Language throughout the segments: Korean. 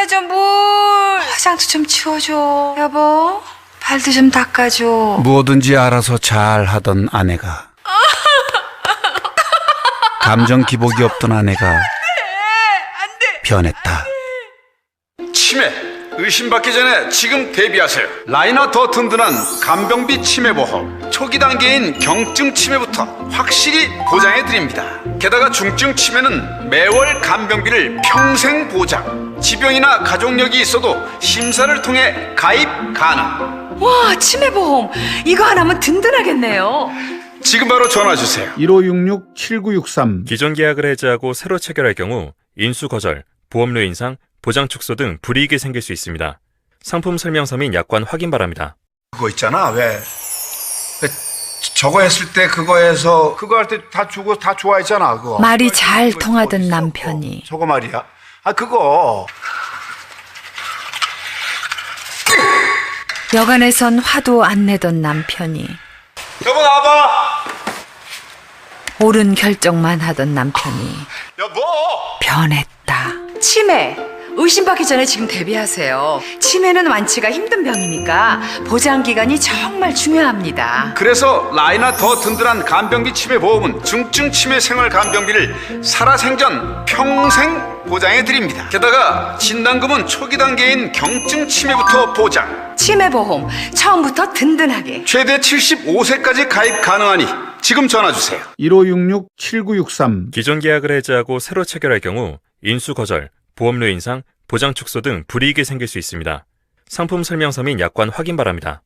좀 물. 화장도 좀 치워줘. 여보, 발도 좀 닦아줘. 뭐든지 알아서 잘 하던 아내가 감정 기복이 없던 아내가 변했다. 치매 의심받기 전에 지금 대비하세요. 라이너 더 든든한 간병비 치매보험. 초기 단계인 경증 치매부터 확실히 보장해드립니다. 게다가 중증 치매는 매월 간병비를 평생 보장. 지병이나 가족력이 있어도 심사를 통해 가입 가능. 와, 치매보험 이거 하나면 든든하겠네요. 지금 바로 전화주세요. 1566-7963. 기존 계약을 해지하고 새로 체결할 경우 인수 거절, 보험료 인상, 보장 축소 등 불이익이 생길 수 있습니다. 상품 설명서 및 약관 확인 바랍니다. 그거 있잖아. 왜 저거 했을 때 그거 할 때 다 주고 다 좋아했잖아. 그거 말이 잘 그거 통하던 있어? 남편이 저거 말이야. 그거 여간에선 화도 안 내던 남편이 여보 나와봐. 옳은 결정만 하던 남편이 여보. 변했다. 치매 의심받기 전에 지금 대비하세요. 치매는 완치가 힘든 병이니까 보장 기간이 정말 중요합니다. 그래서 라이나 더 든든한 간병비 치매 보험은 중증 치매 생활 간병비를 살아생전 평생 보장해 드립니다. 게다가 진단금은 초기 단계인 경증 치매부터 보장. 치매보험 처음부터 든든하게. 최대 75세까지 가입 가능하니 지금 전화 주세요. 1566-7963. 기존 계약을 해지하고 새로 체결할 경우 인수 거절, 보험료 인상, 보장 축소 등 불이익이 생길 수 있습니다. 상품 설명서 및 약관 확인 바랍니다.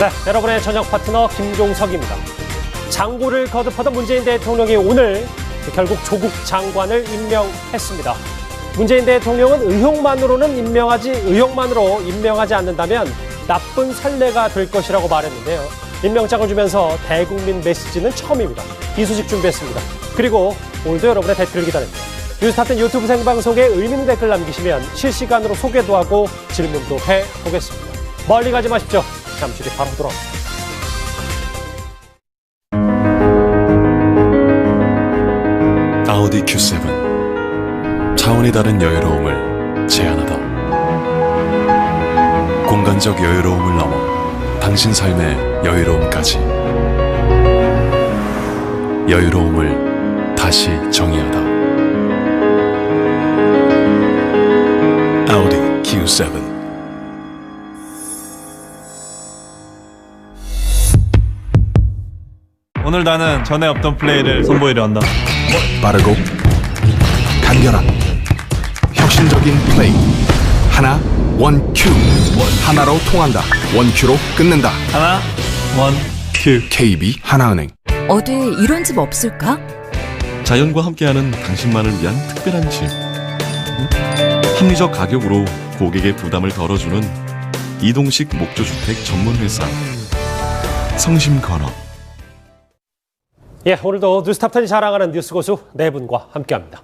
네, 여러분의 저녁 파트너 김종석입니다. 장고를 거듭하던 문재인 대통령이 오늘 결국 조국 장관을 임명했습니다. 문재인 대통령은 의혹만으로 임명하지 않는다면 나쁜 선례가 될 것이라고 말했는데요. 임명장을 주면서 대국민 메시지는 처음입니다. 이 소식 준비했습니다. 그리고 오늘도 여러분의 댓글을 기다립니다. 뉴스타트 유튜브 생방송에 의미 있는 댓글 남기시면 실시간으로 소개도 하고 질문도 해보겠습니다. 멀리 가지 마십시오. 잠시 뒤 바로 돌아옵니다. 아우디 Q7 차원이 다른 여유로움을 제안하다. 공간적 여유로움을 넘어 당신 삶의 여유로움까지. 여유로움을 다시 정의하다. 아우디 Q7. 오늘 나는 전에 없던 플레이를 선보이려 한다. 빠르고 간결한 혁신적인 플레이. 하나 원큐. 하나로 통한다. 원큐로 끝낸다. 하나, 원, 큐. KB 하나은행. 어디에 이런 집 없을까? 자연과 함께하는 당신만을 위한 특별한 집. 합리적 가격으로 고객의 부담을 덜어주는 이동식 목조주택 전문회사 성심건업. 예, 오늘도 뉴스탑10이 자랑하는 뉴스고수 네 분과 함께합니다.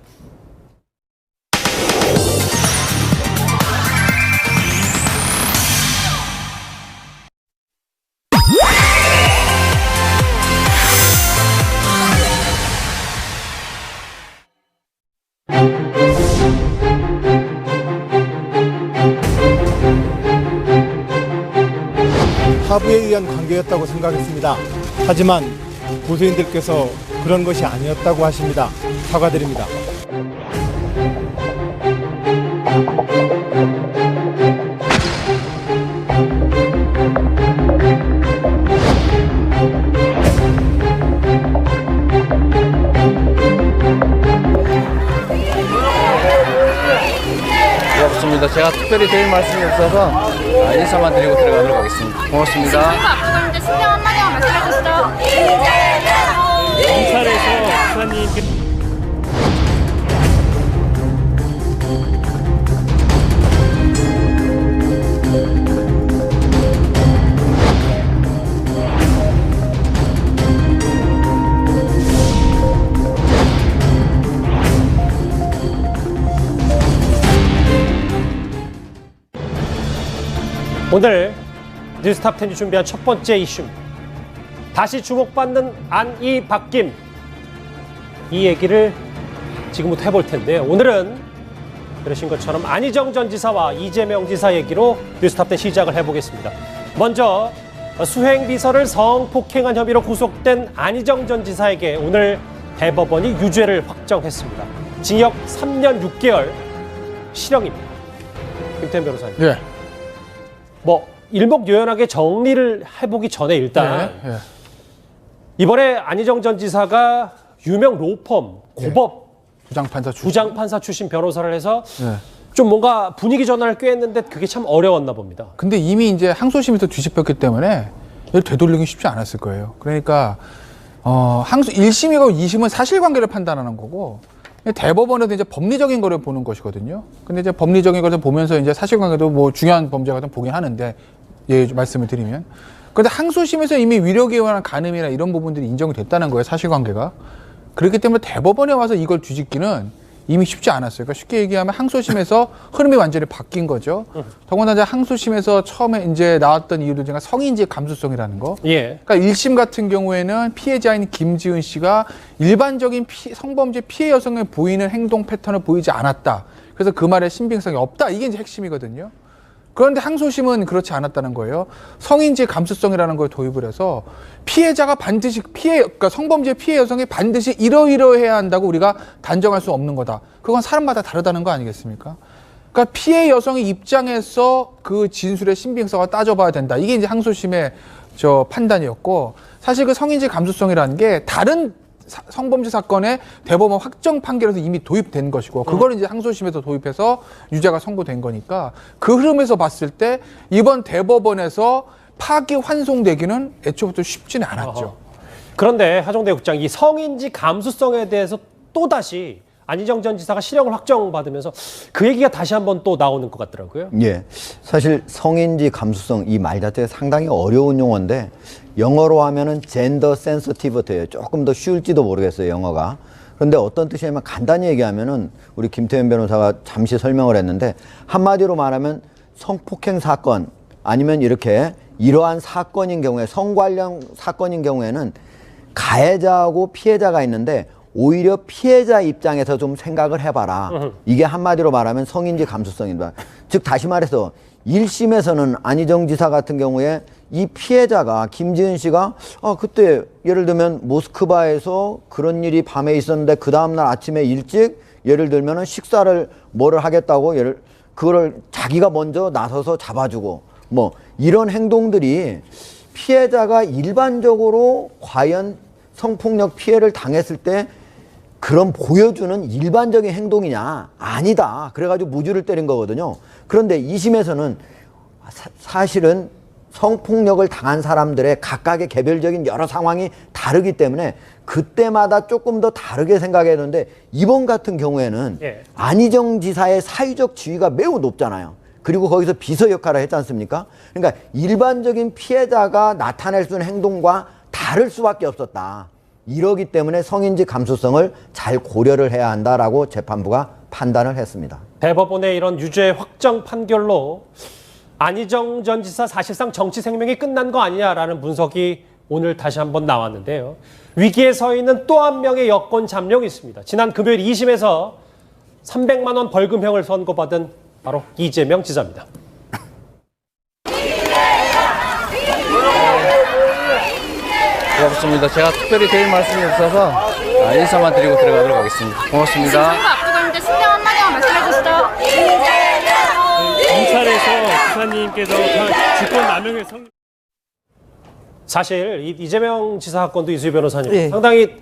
하부에 의한 관계였다고 생각했습니다. 하지만 고소인들께서 그런 것이 아니었다고 하십니다. 사과드립니다. 없습니다. 제가 특별히 드릴 말씀이 없어서 인사만 드리고 들어가도록 하겠습니다. 고맙습니다. 저희가 앞두고 있는데 신경 한마디만 말씀해 주시죠. 경찰에서 수사님 오늘 뉴스탑10이 준비한 첫 번째 이슈입니다. 다시 주목받는 안이 바뀜. 이 얘기를 지금부터 해볼 텐데요. 오늘은 그러신 것처럼 안희정 전 지사와 이재명 지사 얘기로 뉴스탑 10 시작을 해보겠습니다. 먼저 수행비서를 성폭행한 혐의로 구속된 안희정 전 지사에게 오늘 대법원이 유죄를 확정했습니다. 징역 3년 6개월, 실형입니다. 김태현 변호사님. 예. 뭐 일목요연하게 정리를 해보기 전에 일단 이번에 안희정 전 지사가 유명 로펌, 고법 부장판사 출신 변호사를 해서 좀 뭔가 분위기 전환을 꾀했는데 그게 참 어려웠나 봅니다. 근데 이미 이제 항소심에서 뒤집혔기 때문에 이걸 되돌리기 쉽지 않았을 거예요. 그러니까 항소 1심이고 2심은 사실관계를 판단하는 거고 대법원에도 이제 법리적인 거를 보는 것이거든요. 근데 이제 법리적인 것을 보면서 이제 사실관계도 뭐 중요한 범죄 같은 보긴 하는데 말씀을 드리면 근데 항소심에서 이미 위력에 관한 가늠이나 이런 부분들이 인정이 됐다는 거예요. 사실관계가. 그렇기 때문에 대법원에 와서 이걸 뒤집기는 이미 쉽지 않았어요. 그러니까 쉽게 얘기하면 항소심에서 흐름이 완전히 바뀐 거죠. 더군다나 이제 항소심에서 처음에 이제 나왔던 이유들 중에 성인지 감수성이라는 거. 그러니까 1심 같은 경우에는 피해자인 김지은 씨가 일반적인 성범죄 피해 여성에 보이는 행동 패턴을 보이지 않았다. 그래서 그 말에 신빙성이 없다. 이게 이제 핵심이거든요. 그런데 항소심은 그렇지 않았다는 거예요. 성인지 감수성이라는 걸 도입을 해서 피해자가 반드시 그러니까 성범죄 피해 여성이 반드시 이러이러해야 한다고 우리가 단정할 수 없는 거다. 그건 사람마다 다르다는 거 아니겠습니까? 그러니까 피해 여성의 입장에서 그 진술의 신빙성을 따져봐야 된다. 이게 이제 항소심의 판단이었고 사실 그 성인지 감수성이라는 게 다른 성범죄 사건의 대법원 확정 판결에서 이미 도입된 것이고 그걸 이제 항소심에서 도입해서 유죄가 선고된 거니까 그 흐름에서 봤을 때 이번 대법원에서 파기환송되기는 애초부터 쉽지는 않았죠. 그런데 하정대 국장 이 성인지 감수성에 대해서 또다시 안희정 전 지사가 실형을 확정받으면서 그 얘기가 다시 한번 또 나오는 것 같더라고요. 예, 사실 성인지 감수성 이 말 자체가 상당히 어려운 용어인데 영어로 하면은 젠더 센서티브예요. 조금 더 쉬울지도 모르겠어요, 영어가. 그런데 어떤 뜻이냐면 간단히 얘기하면은 우리 김태현 변호사가 잠시 설명을 했는데 한마디로 말하면 성폭행 사건 아니면 이렇게 이러한 사건인 경우에 성관련 사건인 경우에는 가해자하고 피해자가 있는데 오히려 피해자 입장에서 좀 생각을 해봐라. 이게 한마디로 말하면 성인지 감수성입니다. 즉 다시 말해서 1심에서는 안희정 지사 같은 경우에 이 피해자가 김지은 씨가 그때 예를 들면 모스크바에서 그런 일이 밤에 있었는데 그 다음날 아침에 일찍 예를 들면은 식사를 뭐를 하겠다고 그거를 자기가 먼저 나서서 잡아주고 뭐 이런 행동들이 피해자가 일반적으로 과연 성폭력 피해를 당했을 때 그런 보여주는 일반적인 행동이냐? 아니다. 그래가지고 무죄를 때린 거거든요. 그런데 2심에서는 사실은 성폭력을 당한 사람들의 각각의 개별적인 여러 상황이 다르기 때문에 그때마다 조금 더 다르게 생각했는데 이번 같은 경우에는 안희정 지사의 사회적 지위가 매우 높잖아요. 그리고 거기서 비서 역할을 했지 않습니까? 그러니까 일반적인 피해자가 나타낼 수 있는 행동과 다를 수밖에 없었다. 이러기 때문에 성인지 감수성을 잘 고려를 해야 한다라고 재판부가 판단을 했습니다. 대법원의 이런 유죄 확정 판결로 안희정 전 지사 사실상 정치 생명이 끝난 거 아니냐라는 분석이 오늘 다시 한번 나왔는데요. 위기에 서 있는 또 한 명의 여권 잠룡이 있습니다. 지난 금요일 2심에서 300만 원 벌금형을 선고받은 바로 이재명 지사입니다. 고맙습니다. 제가 특별히 드릴 말씀이 없어서 인사만 드리고 들어가도록 하겠습니다. 고맙습니다. 지금 선거 앞두고 있는데 신경 한마디만 말씀해 주시죠. 검찰에서 지사님께서 직권 남용의 사실 이재명 지사 사건도 이수희 변호사님 상당히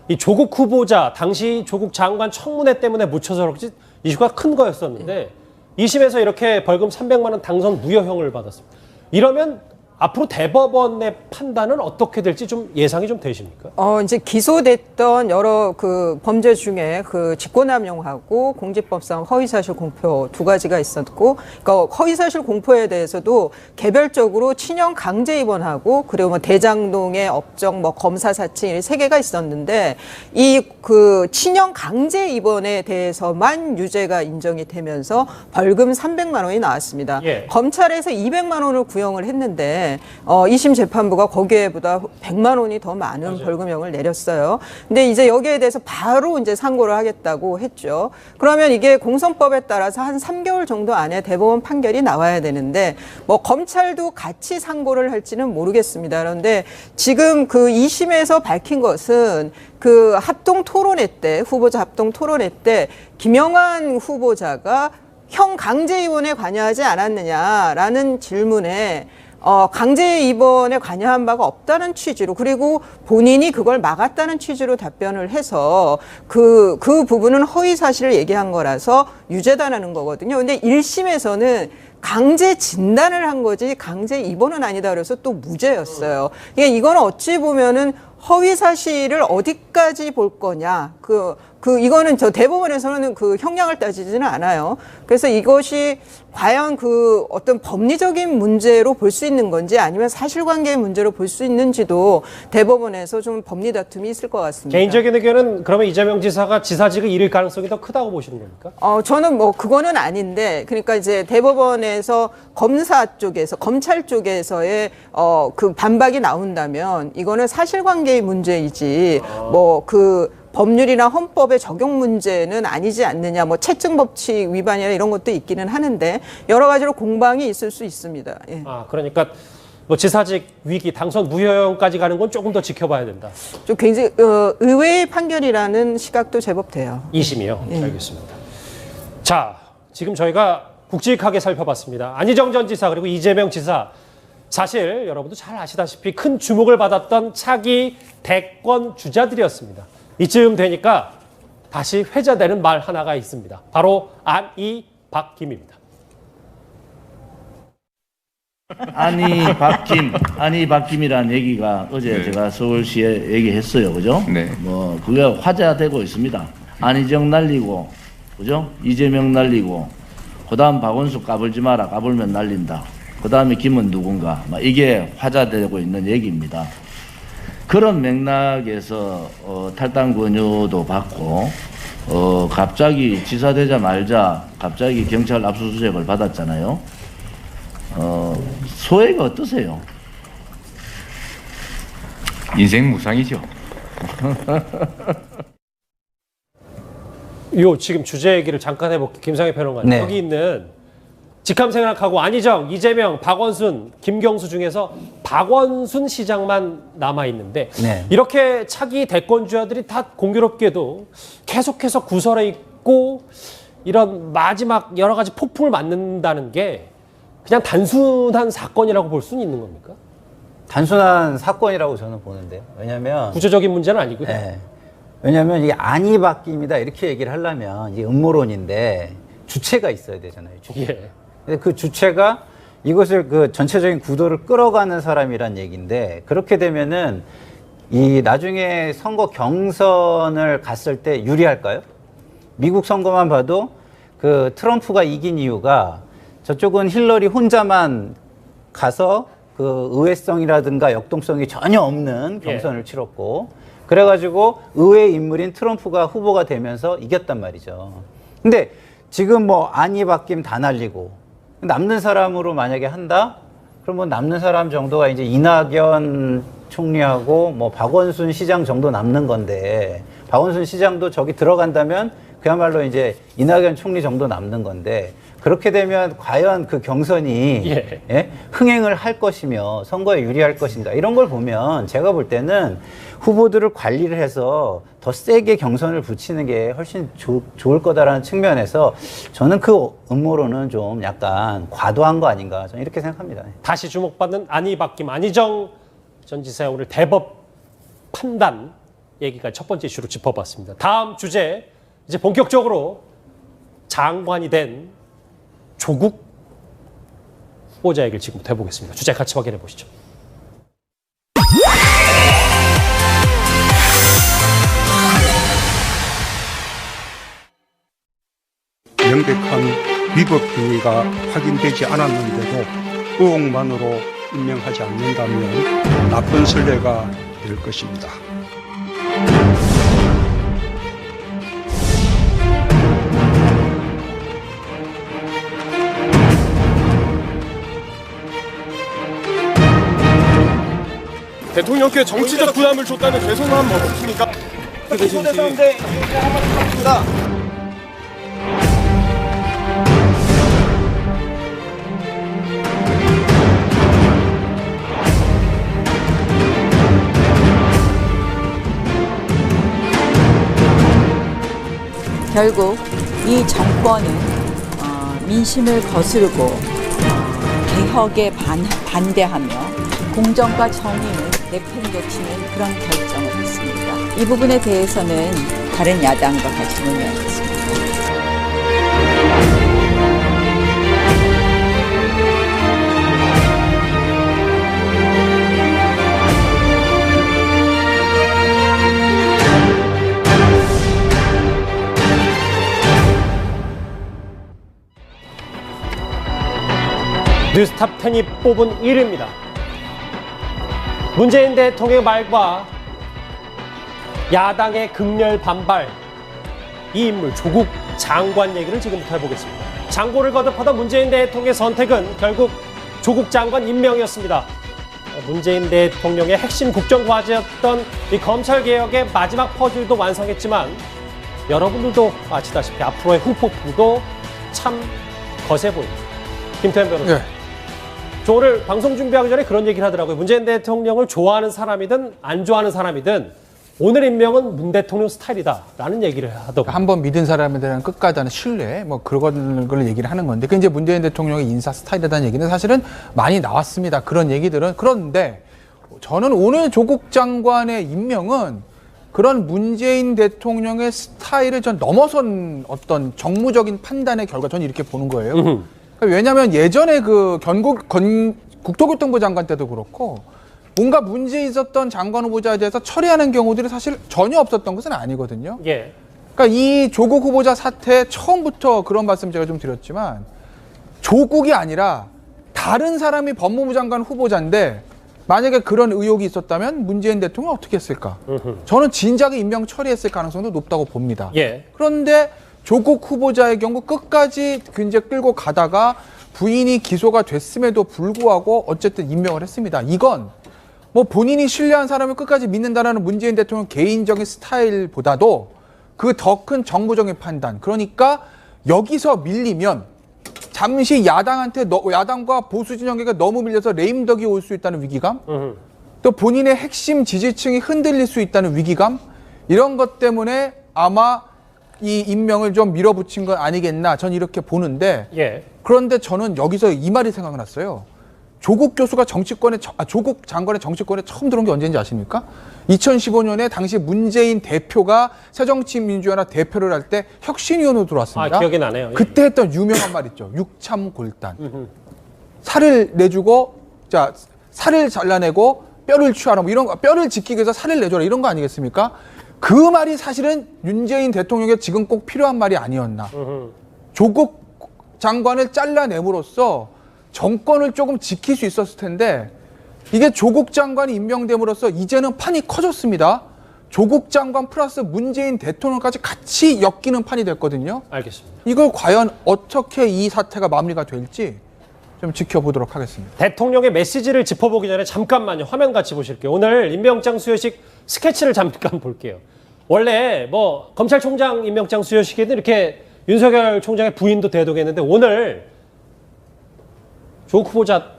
이 조국 후보자 당시 조국 장관 청문회 때문에 묻혀서 그렇지 이슈가 큰 거였었는데 2심에서 이렇게 벌금 300만 원 당선 무효형을 받았습니다. 이러면 앞으로 대법원의 판단은 어떻게 될지 좀 예상이 좀 되십니까? 이제 기소됐던 여러 그 범죄 중에 그 직권남용하고 공직법상 허위사실 공표 두 가지가 있었고, 그러니까 허위사실 공표에 대해서도 개별적으로 친형 강제 입원하고 그리고 뭐 대장동의 업적, 뭐 검사 사칭 이 3개가 있었는데 이 그 친형 강제 입원에 대해서만 유죄가 인정이 되면서 벌금 300만 원이 나왔습니다. 검찰에서 200만 원을 구형을 했는데. 때문에 2심 재판부가 거기에보다 100만 원이 더 많은 벌금형을 내렸어요. 근데 이제 여기에 대해서 바로 이제 상고를 하겠다고 했죠. 그러면 이게 공선법에 따라서 한 3개월 정도 안에 대법원 판결이 나와야 되는데 뭐 검찰도 같이 상고를 할지는 모르겠습니다. 그런데 지금 그 2심에서 밝힌 것은 그 합동 토론회 때, 후보자 합동 토론회 때 김영환 후보자가 형 강제 입원에 관여하지 않았느냐라는 질문에 강제 입원에 관여한 바가 없다는 취지로, 그리고 본인이 그걸 막았다는 취지로 답변을 해서 그 부분은 허위 사실을 얘기한 거라서 유죄다라는 거거든요. 근데 1심에서는 강제 진단을 한 거지 강제 입원은 아니다 그래서 또 무죄였어요. 이거는 어찌 보면은 허위 사실을 어디까지 볼 거냐. 이거는 저 대법원에서는 그 형량을 따지지는 않아요. 그래서 이것이 과연 그 어떤 법리적인 문제로 볼 수 있는 건지 아니면 사실관계의 문제로 볼 수 있는지도 대법원에서 좀 법리 다툼이 있을 것 같습니다. 개인적인 의견은 그러면 이재명 지사가 지사직을 잃을 가능성이 더 크다고 보시는 겁니까? 저는 뭐 그거는 아닌데, 그러니까 이제 대법원에서 검사 쪽에서, 검찰 쪽에서의 그 반박이 나온다면 이거는 사실관계의 문제이지 뭐 그 법률이나 헌법의 적용 문제는 아니지 않느냐, 뭐 채증 법칙 위반이나 이런 것도 있기는 하는데 여러 가지로 공방이 있을 수 있습니다. 예. 그러니까 뭐 지사직 위기, 당선 무효형까지 가는 건 조금 더 지켜봐야 된다. 좀 굉장히 의외의 판결이라는 시각도 제법 돼요. 2심이요. 예. 알겠습니다. 자, 지금 저희가 굵직하게 살펴봤습니다. 안희정 전 지사 그리고 이재명 지사, 사실 여러분도 잘 아시다시피 큰 주목을 받았던 차기 대권 주자들이었습니다. 이쯤 되니까 다시 회자되는 말 하나가 있습니다. 바로 안이 박김입니다. 안이 박김이라는 얘기가 어제 제가 서울시에 얘기했어요. 그죠? 네. 뭐 그게 화제되고 있습니다. 안희정 날리고, 그죠? 이재명 날리고, 그다음 박원순 까불지 마라. 까불면 날린다. 그다음에 김은 누군가. 막 이게 화제되고 있는 얘기입니다. 그런 맥락에서 탈당 권유도 받고 갑자기 지사 되자마자 갑자기 경찰 압수수색을 받았잖아요. 소회가 어떠세요? 인생 무상이죠. 요 지금 주제 얘기를 잠깐 해볼게요. 김상희 평론가님. 네. 여기 있는 직함생각하고 안희정, 이재명, 박원순, 김경수 중에서 박원순 시장만 남아있는데 네. 이렇게 차기 대권주자들이 다 공교롭게도 계속해서 구설에 있고 이런 마지막 여러 가지 폭풍을 맞는다는 게 그냥 단순한 사건이라고 볼 수는 있는 겁니까? 단순한 사건이라고 저는 보는데요. 왜냐하면 구조적인 문제는 아니고요. 네. 왜냐하면 이게 안이 바뀝니다 이렇게 얘기를 하려면 이게 음모론인데 주체가 있어야 되잖아요. 주체. 예. 근데 그 주체가 이것을 그 전체적인 구도를 끌어가는 사람이란 얘기인데, 그렇게 되면은 이 나중에 선거 경선을 갔을 때 유리할까요? 미국 선거만 봐도 그 트럼프가 이긴 이유가 저쪽은 힐러리 혼자만 가서 그 의회성이라든가 역동성이 전혀 없는 경선을 치렀고, 그래가지고 의회 인물인 트럼프가 후보가 되면서 이겼단 말이죠. 근데 지금 뭐 안이 바뀜 다 날리고 남는 사람으로 만약에 한다? 그러면 남는 사람 정도가 이제 이낙연 총리하고 뭐 박원순 시장 정도 남는 건데, 박원순 시장도 저기 들어간다면 그야말로 이제 이낙연 총리 정도 남는 건데, 그렇게 되면 과연 그 경선이 흥행을 할 것이며 선거에 유리할 것인가, 이런 걸 보면 제가 볼 때는 후보들을 관리를 해서 더 세게 경선을 붙이는 게 훨씬 좋을 거다라는 측면에서 저는 그 음모론은 좀 약간 과도한 거 아닌가, 저는 이렇게 생각합니다. 다시 주목받는 안이 바뀜, 안희정 전 지사의 오늘 대법 판단 얘기가 첫 번째 이슈로 짚어봤습니다. 다음 주제, 이제 본격적으로 장관이 된 조국 후보자 얘기를 지금부터 해보겠습니다. 주제 같이 확인해 보시죠. 명백한 위법 행위가 확인되지 않았는데도 의혹만으로 임명하지 않는다면 나쁜 선례가 될 것입니다. 대통령께 정치적 부담을 줬다는 죄송함 없습니까? 초대선대 한마디 부탁드립니다. 결국 이 정권은 민심을 거스르고 개혁에 반대하며 공정과 정의를 내팽개치는 그런 결정을 했습니다. 이 부분에 대해서는 다른 야당과 같이 논의하겠습니다. 뉴스탑 10이 뽑은 1위입니다. 문재인 대통령의 말과 야당의 극렬 반발, 이 인물 조국 장관 얘기를 지금부터 해보겠습니다. 장고를 거듭하던 문재인 대통령의 선택은 결국 조국 장관 임명이었습니다. 문재인 대통령의 핵심 국정과제였던 이 검찰개혁의 마지막 퍼즐도 완성했지만 여러분들도 아시다시피 앞으로의 후폭풍도 참 거세 보입니다. 김태현 변호사. 네. 저 오늘 방송 준비하기 전에 그런 얘기를 하더라고요. 문재인 대통령을 좋아하는 사람이든 안 좋아하는 사람이든 오늘 임명은 문 대통령 스타일이다라는 얘기를 하더라고요. 한번 믿은 사람에 대한 끝까지 하는 신뢰, 뭐 그런 걸 얘기를 하는 건데, 그 이제 문재인 대통령의 인사 스타일이라는 얘기는 사실은 많이 나왔습니다. 그런 얘기들은. 그런데 저는 오늘 조국 장관의 임명은 그런 문재인 대통령의 스타일을 전 넘어선 어떤 정무적인 판단의 결과, 저는 이렇게 보는 거예요. 왜냐하면 예전에 그 국토교통부 장관 때도 그렇고 뭔가 문제 있었던 장관 후보자에 대해서 처리하는 경우들이 사실 전혀 없었던 것은 아니거든요. 예. 그러니까 이 조국 후보자 사태 처음부터 그런 말씀 제가 좀 드렸지만 조국이 아니라 다른 사람이 법무부 장관 후보자인데 만약에 그런 의혹이 있었다면 문재인 대통령은 어떻게 했을까? 저는 진작에 임명 처리했을 가능성도 높다고 봅니다. 예. 그런데 조국 후보자의 경우 끝까지 굉장히 끌고 가다가 부인이 기소가 됐음에도 불구하고 어쨌든 임명을 했습니다. 이건 뭐 본인이 신뢰한 사람을 끝까지 믿는다라는 문재인 대통령 개인적인 스타일보다도 그 더 큰 정부적인 판단. 그러니까 여기서 밀리면 잠시 야당과 보수 진영계가 너무 밀려서 레임덕이 올 수 있다는 위기감, 또 본인의 핵심 지지층이 흔들릴 수 있다는 위기감, 이런 것 때문에 아마 이 임명을 좀 밀어붙인 건 아니겠나, 전 이렇게 보는데, 예. 그런데 저는 여기서 이 말이 생각났어요. 조국 장관의 정치권에 처음 들어온 게 언제인지 아십니까? 2015년에 당시 문재인 대표가 새정치민주연합 대표를 할 때 혁신위원으로 들어왔습니다. 기억이 나네요. 그때 했던 유명한 말 있죠. 육참골단. 살을 내주고, 살을 잘라내고 뼈를 취하라, 뭐 이런 거, 뼈를 지키기 위해서 살을 내줘라, 이런 거 아니겠습니까? 그 말이 사실은 문재인 대통령에게 지금 꼭 필요한 말이 아니었나. 조국 장관을 잘라냄으로써 정권을 조금 지킬 수 있었을 텐데, 이게 조국 장관이 임명됨으로써 이제는 판이 커졌습니다. 조국 장관 플러스 문재인 대통령까지 같이 엮이는 판이 됐거든요. 알겠습니다. 이걸 과연 어떻게 이 사태가 마무리가 될지 좀 지켜보도록 하겠습니다. 대통령의 메시지를 짚어보기 전에 잠깐만요. 화면 같이 보실게요. 오늘 임명장 수여식 스케치를 잠깐 볼게요. 원래 뭐 검찰총장 임명장 수여식에는 이렇게 윤석열 총장의 부인도 대동했는데 오늘 조국 후보자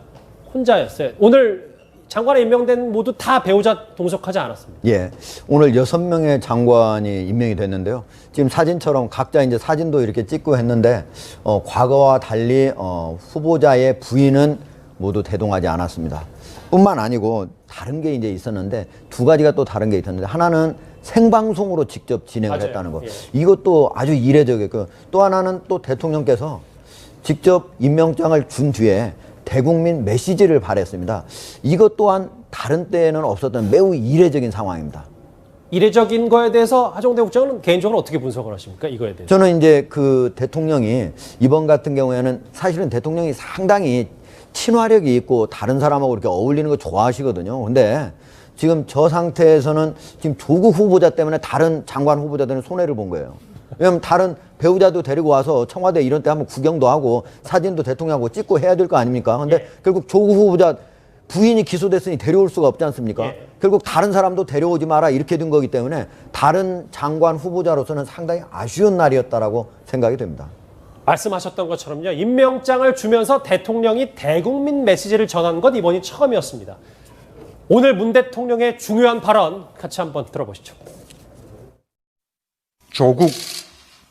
혼자였어요. 오늘 장관에 임명된 모두 다 배우자 동석하지 않았습니다. 예, 오늘 6명의 장관이 임명이 됐는데요. 지금 사진처럼 각자 이제 사진도 이렇게 찍고 했는데 과거와 달리 후보자의 부인은 모두 대동하지 않았습니다. 뿐만 아니고 다른 게 이제 있었는데 두 가지가 또 다른 게 있었는데, 하나는 생방송으로 직접 진행을 맞아요. 했다는 것. 예. 이것도 아주 이례적이고, 또 하나는 또 대통령께서 직접 임명장을 준 뒤에 대국민 메시지를 발했습니다. 이것 또한 다른 때에는 없었던 매우 이례적인 상황입니다. 이례적인 거에 대해서 하정대 국장은 개인적으로 어떻게 분석을 하십니까? 이거에 대해서. 저는 이제 그 대통령이 이번 같은 경우에는 사실은 대통령이 상당히 친화력이 있고 다른 사람하고 이렇게 어울리는 거 좋아하시거든요. 근데 지금 저 상태에서는 지금 조국 후보자 때문에 다른 장관 후보자들은 손해를 본 거예요. 왜냐하면 다른 배우자도 데리고 와서 청와대 이런 때 한번 구경도 하고 사진도 대통령하고 찍고 해야 될 거 아닙니까? 근데 결국 조국 후보자 부인이 기소됐으니 데려올 수가 없지 않습니까? 결국 다른 사람도 데려오지 마라 이렇게 된 거기 때문에 다른 장관 후보자로서는 상당히 아쉬운 날이었다라고 생각이 됩니다. 말씀하셨던 것처럼요. 임명장을 주면서 대통령이 대국민 메시지를 전한 건 이번이 처음이었습니다. 오늘 문 대통령의 중요한 발언 같이 한번 들어보시죠. 조국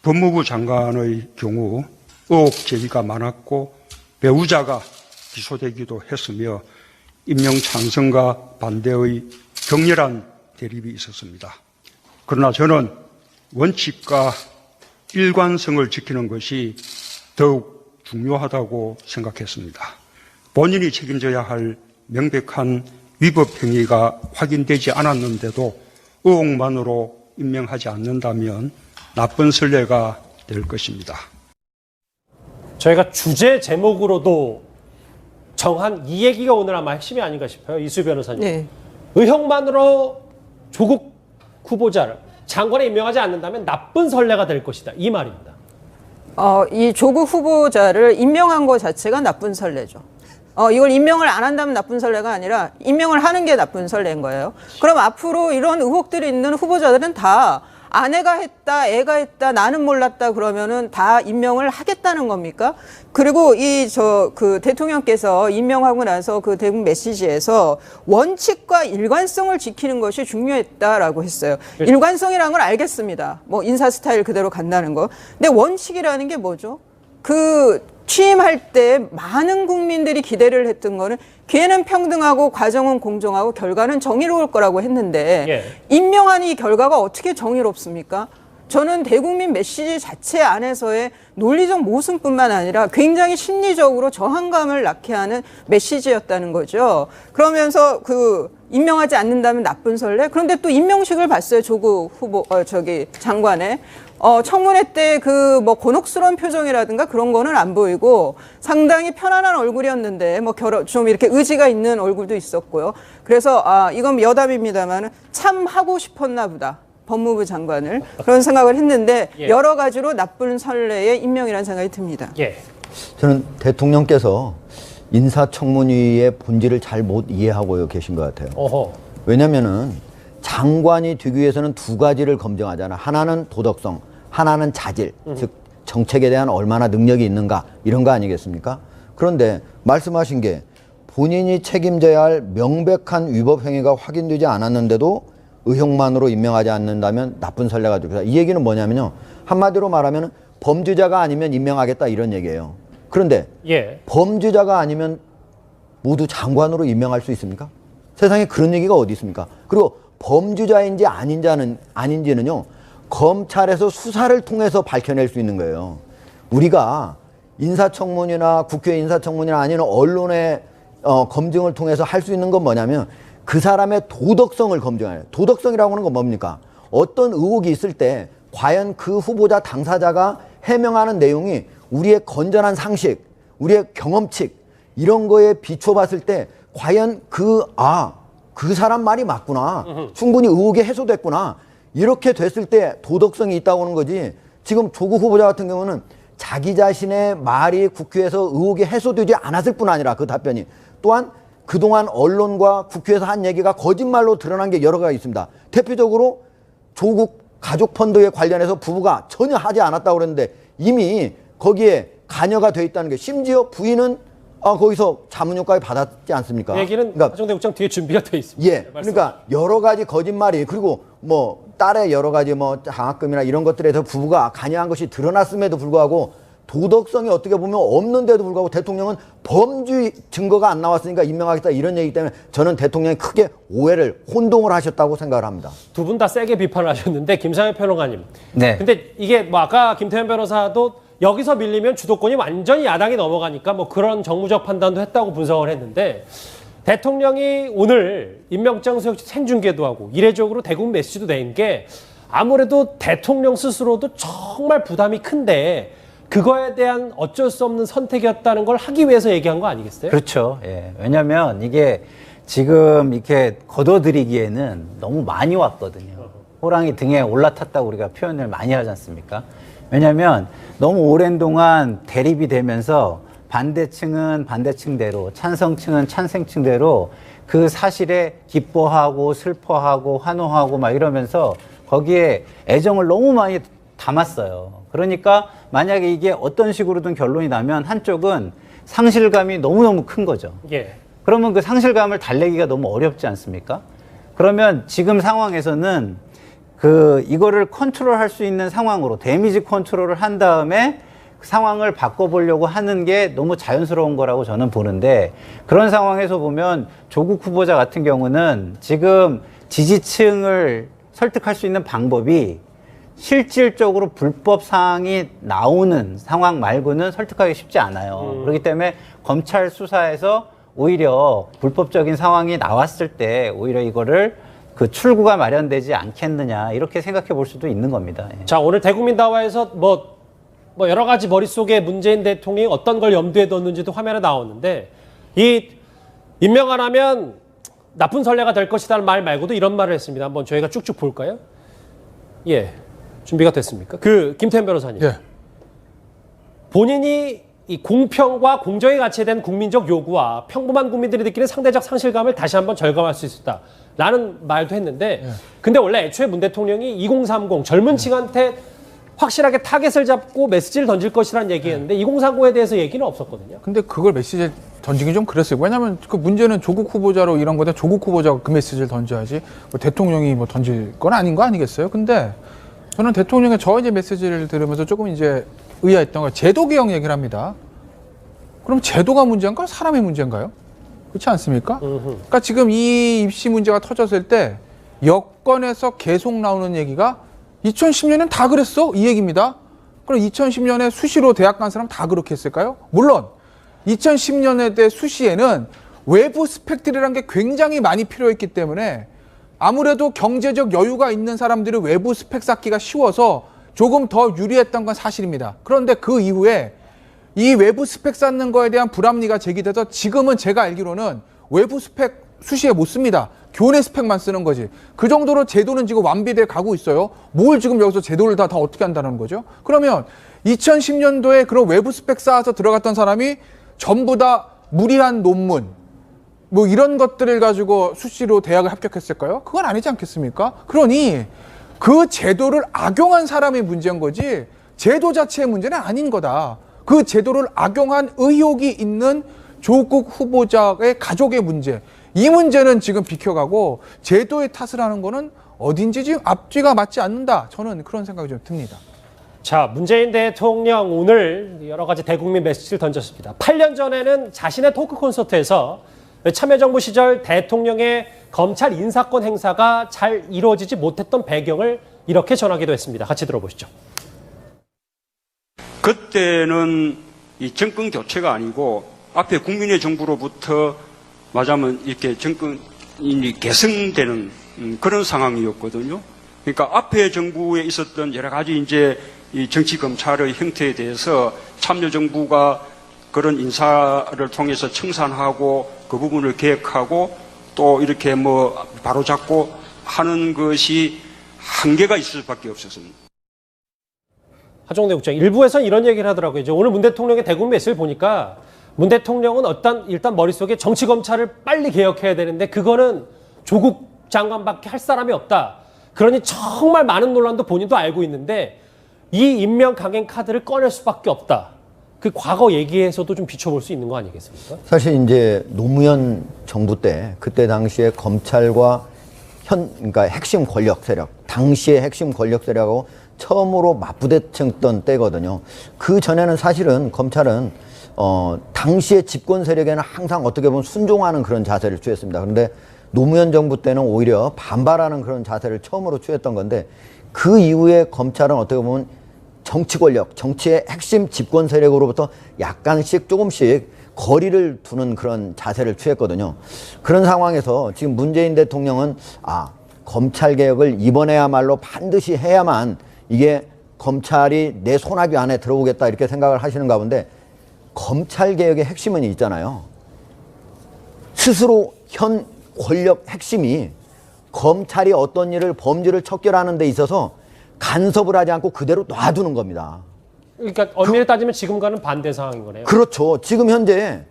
법무부 장관의 경우 의혹 제기가 많았고 배우자가 기소되기도 했으며 임명 찬성과 반대의 격렬한 대립이 있었습니다. 그러나 저는 원칙과 일관성을 지키는 것이 더욱 중요하다고 생각했습니다. 본인이 책임져야 할 명백한 위법 행위가 확인되지 않았는데도 의혹만으로 임명하지 않는다면 나쁜 선례가 될 것입니다. 저희가 주제 제목으로도 정한 이 얘기가 오늘 아마 핵심이 아닌가 싶어요. 이수 변호사님. 네. 의혹만으로 조국 후보자를 장관에 임명하지 않는다면 나쁜 선례가 될 것이다. 이 말입니다. 이 조국 후보자를 임명한 것 자체가 나쁜 선례죠. 이걸 임명을 안 한다면 나쁜 선례가 아니라 임명을 하는 게 나쁜 선례인 거예요. 그럼 앞으로 이런 의혹들이 있는 후보자들은 다 아내가 했다, 애가 했다, 나는 몰랐다 그러면은 다 임명을 하겠다는 겁니까? 그리고 대통령께서 임명하고 나서 그 대국 메시지에서 원칙과 일관성을 지키는 것이 중요했다라고 했어요. 일관성이라는 걸 알겠습니다. 뭐 인사 스타일 그대로 간다는 거. 근데 원칙이라는 게 뭐죠? 취임할 때 많은 국민들이 기대를 했던 거는 기회는 평등하고 과정은 공정하고 결과는 정의로울 거라고 했는데 임명한 이 결과가 어떻게 정의롭습니까? 저는 대국민 메시지 자체 안에서의 논리적 모순뿐만 아니라 굉장히 심리적으로 저항감을 낳게 하는 메시지였다는 거죠. 그러면서 임명하지 않는다면 나쁜 선례? 그런데 또 임명식을 봤어요. 조국 장관의. 청문회 때 곤혹스러운 표정이라든가 그런 거는 안 보이고 상당히 편안한 얼굴이었는데 좀 이렇게 의지가 있는 얼굴도 있었고요. 그래서 이건 여담입니다만 참 하고 싶었나 보다. 법무부 장관을 그런 생각을 했는데 여러 가지로 나쁜 선례의 임명이라는 생각이 듭니다. 저는 대통령께서 인사청문회의 본질을 잘 못 이해하고 계신 것 같아요. 왜냐면은 장관이 되기 위해서는 두 가지를 검증하잖아요. 하나는 도덕성, 하나는 자질, 즉 정책에 대한 얼마나 능력이 있는가 이런 거 아니겠습니까? 그런데 말씀하신 게 본인이 책임져야 할 명백한 위법 행위가 확인되지 않았는데도 의혹만으로 임명하지 않는다면 나쁜 선례가 되겠다. 이 얘기는 뭐냐면요. 한마디로 말하면 범죄자가 아니면 임명하겠다 이런 얘기예요. 그런데 범죄자가 아니면 모두 장관으로 임명할 수 있습니까? 세상에 그런 얘기가 어디 있습니까? 그리고 범죄자인지 아닌지는요. 검찰에서 수사를 통해서 밝혀낼 수 있는 거예요. 우리가 인사청문이나 국회 인사청문이나 아니면 언론의 검증을 통해서 할 수 있는 건 뭐냐면 그 사람의 도덕성을 검증해요. 도덕성이라고 하는 건 뭡니까? 어떤 의혹이 있을 때 과연 그 후보자 당사자가 해명하는 내용이 우리의 건전한 상식, 우리의 경험칙 이런 거에 비춰봤을 때 과연 그 사람 말이 맞구나. 충분히 의혹이 해소됐구나. 이렇게 됐을 때 도덕성이 있다고 하는 거지. 지금 조국 후보자 같은 경우는 자기 자신의 말이 국회에서 의혹이 해소되지 않았을 뿐 아니라 그 답변이 또한 그동안 언론과 국회에서 한 얘기가 거짓말로 드러난 게 여러 가지 있습니다. 대표적으로 조국 가족펀드에 관련해서 부부가 전혀 하지 않았다고 그랬는데 이미 거기에 관여가 돼 있다는 게 심지어 부인은 거기서 자문효과를 받았지 않습니까? 그 얘기는 가정대국장 뒤에 준비가 돼 있습니다. 그러니까 여러 가지 거짓말이 그리고 딸의 여러 가지 장학금이나 이런 것들에서 부부가 관여한 것이 드러났음에도 불구하고 도덕성이 어떻게 보면 없는데도 불구하고 대통령은 범죄 증거가 안 나왔으니까 임명하겠다 이런 얘기 때문에 저는 대통령이 크게 혼동을 하셨다고 생각을 합니다. 두 분 다 세게 비판을 하셨는데 김상현 평론가님. 네. 근데 이게 아까 김태현 변호사도 여기서 밀리면 주도권이 완전히 야당이 넘어가니까 그런 정무적 판단도 했다고 분석을 했는데 대통령이 오늘 임명장 수여식 생중계도 하고 이례적으로 대국 메시지도 낸 게 아무래도 대통령 스스로도 정말 부담이 큰데 그거에 대한 어쩔 수 없는 선택이었다는 걸 하기 위해서 얘기한 거 아니겠어요? 그렇죠. 왜냐하면 이게 지금 이렇게 걷어들이기에는 너무 많이 왔거든요. 호랑이 등에 올라탔다고 우리가 표현을 많이 하지 않습니까? 왜냐하면 너무 오랜 동안 대립이 되면서 반대층은 반대층대로, 찬성층은 찬성층대로 그 사실에 기뻐하고 슬퍼하고 환호하고 막 이러면서 거기에 애정을 너무 많이 담았어요. 그러니까 만약에 이게 어떤 식으로든 결론이 나면 한쪽은 상실감이 너무너무 큰 거죠. 예. 그러면 그 상실감을 달래기가 너무 어렵지 않습니까? 그러면 지금 상황에서는 이거를 컨트롤할 수 있는 상황으로 데미지 컨트롤을 한 다음에 그 상황을 바꿔보려고 하는 게 너무 자연스러운 거라고 저는 보는데, 그런 상황에서 보면 조국 후보자 같은 경우는 지금 지지층을 설득할 수 있는 방법이 실질적으로 불법 사항이 나오는 상황 말고는 설득하기 쉽지 않아요. 그렇기 때문에 검찰 수사에서 오히려 불법적인 상황이 나왔을 때 오히려 이거를 그 출구가 마련되지 않겠느냐, 이렇게 생각해 볼 수도 있는 겁니다. 예. 자, 오늘 대국민다화에서 뭐 여러 가지 머릿속에 문재인 대통령이 어떤 걸 염두에 뒀는지도 화면에 나오는데, 이 임명 안 하면 나쁜 선례가 될 것이라는 말 말고도 이런 말을 했습니다. 한번 저희가 쭉쭉 볼까요? 예. 준비가 됐습니까? 김태현 변호사님. 예. 본인이 이 공평과 공정의 가치에 대한 국민적 요구와 평범한 국민들이 느끼는 상대적 상실감을 다시 한번 절감할 수 있었다 라는 말도 했는데, 근데 원래 애초에 문 대통령이 2030 젊은 층한테 확실하게 타겟을 잡고 메시지를 던질 것이라는 얘기였는데 2030에 대해서 얘기는 없었거든요. 근데 그걸 메시지를 던지긴 좀 그랬어요. 왜냐하면 그 문제는 조국 후보자로 이런 거다. 조국 후보자가 그 메시지를 던져야지 뭐 대통령이 뭐 던질 건 아닌 거 아니겠어요? 근데 저는 대통령의 저 이제 메시지를 들으면서 조금 이제 의아했던 건 제도 개혁 얘기를 합니다. 그럼 제도가 문제인가요? 사람의 문제인가요? 그렇지 않습니까? 그러니까 지금 이 입시 문제가 터졌을 때 여권에서 계속 나오는 얘기가 2010년엔 다 그랬어? 이 얘기입니다. 그럼 2010년에 수시로 대학 간 사람 다 그렇게 했을까요? 물론 2010년에 수시에는 외부 스펙들이라는 게 굉장히 많이 필요했기 때문에 아무래도 경제적 여유가 있는 사람들이 외부 스펙 쌓기가 쉬워서 조금 더 유리했던 건 사실입니다. 그런데 그 이후에 이 외부 스펙 쌓는 거에 대한 불합리가 제기돼서 지금은 제가 알기로는 외부 스펙 수시에 못 씁니다. 교내 스펙만 쓰는 거지. 그 정도로 제도는 지금 완비돼 가고 있어요. 뭘 지금 여기서 제도를 다 어떻게 한다는 거죠? 그러면 2010년도에 그런 외부 스펙 쌓아서 들어갔던 사람이 전부 다 무리한 논문, 뭐 이런 것들을 가지고 수시로 대학을 합격했을까요? 그건 아니지 않겠습니까? 그러니 그 제도를 악용한 사람의 문제인 거지 제도 자체의 문제는 아닌 거다. 그 제도를 악용한 의혹이 있는 조국 후보자의 가족의 문제, 이 문제는 지금 비켜가고 제도의 탓을 하는 거는 어딘지 지금 앞뒤가 맞지 않는다. 저는 그런 생각이 좀 듭니다. 자, 문재인 대통령 오늘 여러 가지 대국민 메시지를 던졌습니다. 8년 전에는 자신의 토크 콘서트에서 참여정부 시절 대통령의 검찰 인사권 행사가 잘 이루어지지 못했던 배경을 이렇게 전하기도 했습니다. 같이 들어보시죠. 그때는 이 정권 교체가 아니고 앞에 국민의 정부로부터 말하자면 이렇게 정권이 개성되는 그런 상황이었거든요. 그러니까 앞에 정부에 있었던 여러 가지 이제 이 정치 검찰의 형태에 대해서 참여정부가 그런 인사를 통해서 청산하고 그 부분을 개혁하고 또 이렇게 뭐 바로잡고 하는 것이 한계가 있을 수밖에 없었습니다. 하정대 국장, 일부에서는 이런 얘기를 하더라고요. 이제 오늘 문 대통령의 대국민 메시지를 보니까 문 대통령은 일단 머릿속에 정치 검찰을 빨리 개혁해야 되는데 그거는 조국 장관밖에 할 사람이 없다. 그러니 정말 많은 논란도 본인도 알고 있는데 이 임명 강행 카드를 꺼낼 수밖에 없다. 그 과거 얘기에서도 좀 비춰볼 수 있는 거 아니겠습니까? 사실 이제 노무현 정부 때 그때 당시에 검찰과 그러니까 핵심 권력 세력, 당시의 핵심 권력 세력하고 처음으로 맞부딪혔던 때거든요. 그 전에는 사실은 검찰은 당시의 집권 세력에는 항상 어떻게 보면 순종하는 그런 자세를 취했습니다. 그런데 노무현 정부 때는 오히려 반발하는 그런 자세를 처음으로 취했던 건데 그 이후에 검찰은 어떻게 보면 정치 권력, 정치의 핵심 집권 세력으로부터 약간씩 조금씩 거리를 두는 그런 자세를 취했거든요. 그런 상황에서 지금 문재인 대통령은 검찰 개혁을 이번에야말로 반드시 해야만 이게 검찰이 내 손아귀 안에 들어오겠다 이렇게 생각을 하시는 가운데 검찰 개혁의 핵심은 있잖아요. 스스로 현 권력 핵심이 검찰이 어떤 일을 범죄를 척결하는 데 있어서 간섭을 하지 않고 그대로 놔두는 겁니다. 그러니까 엄밀히 따지면 지금과는 반대 상황인 거네요. 그렇죠. 지금 현재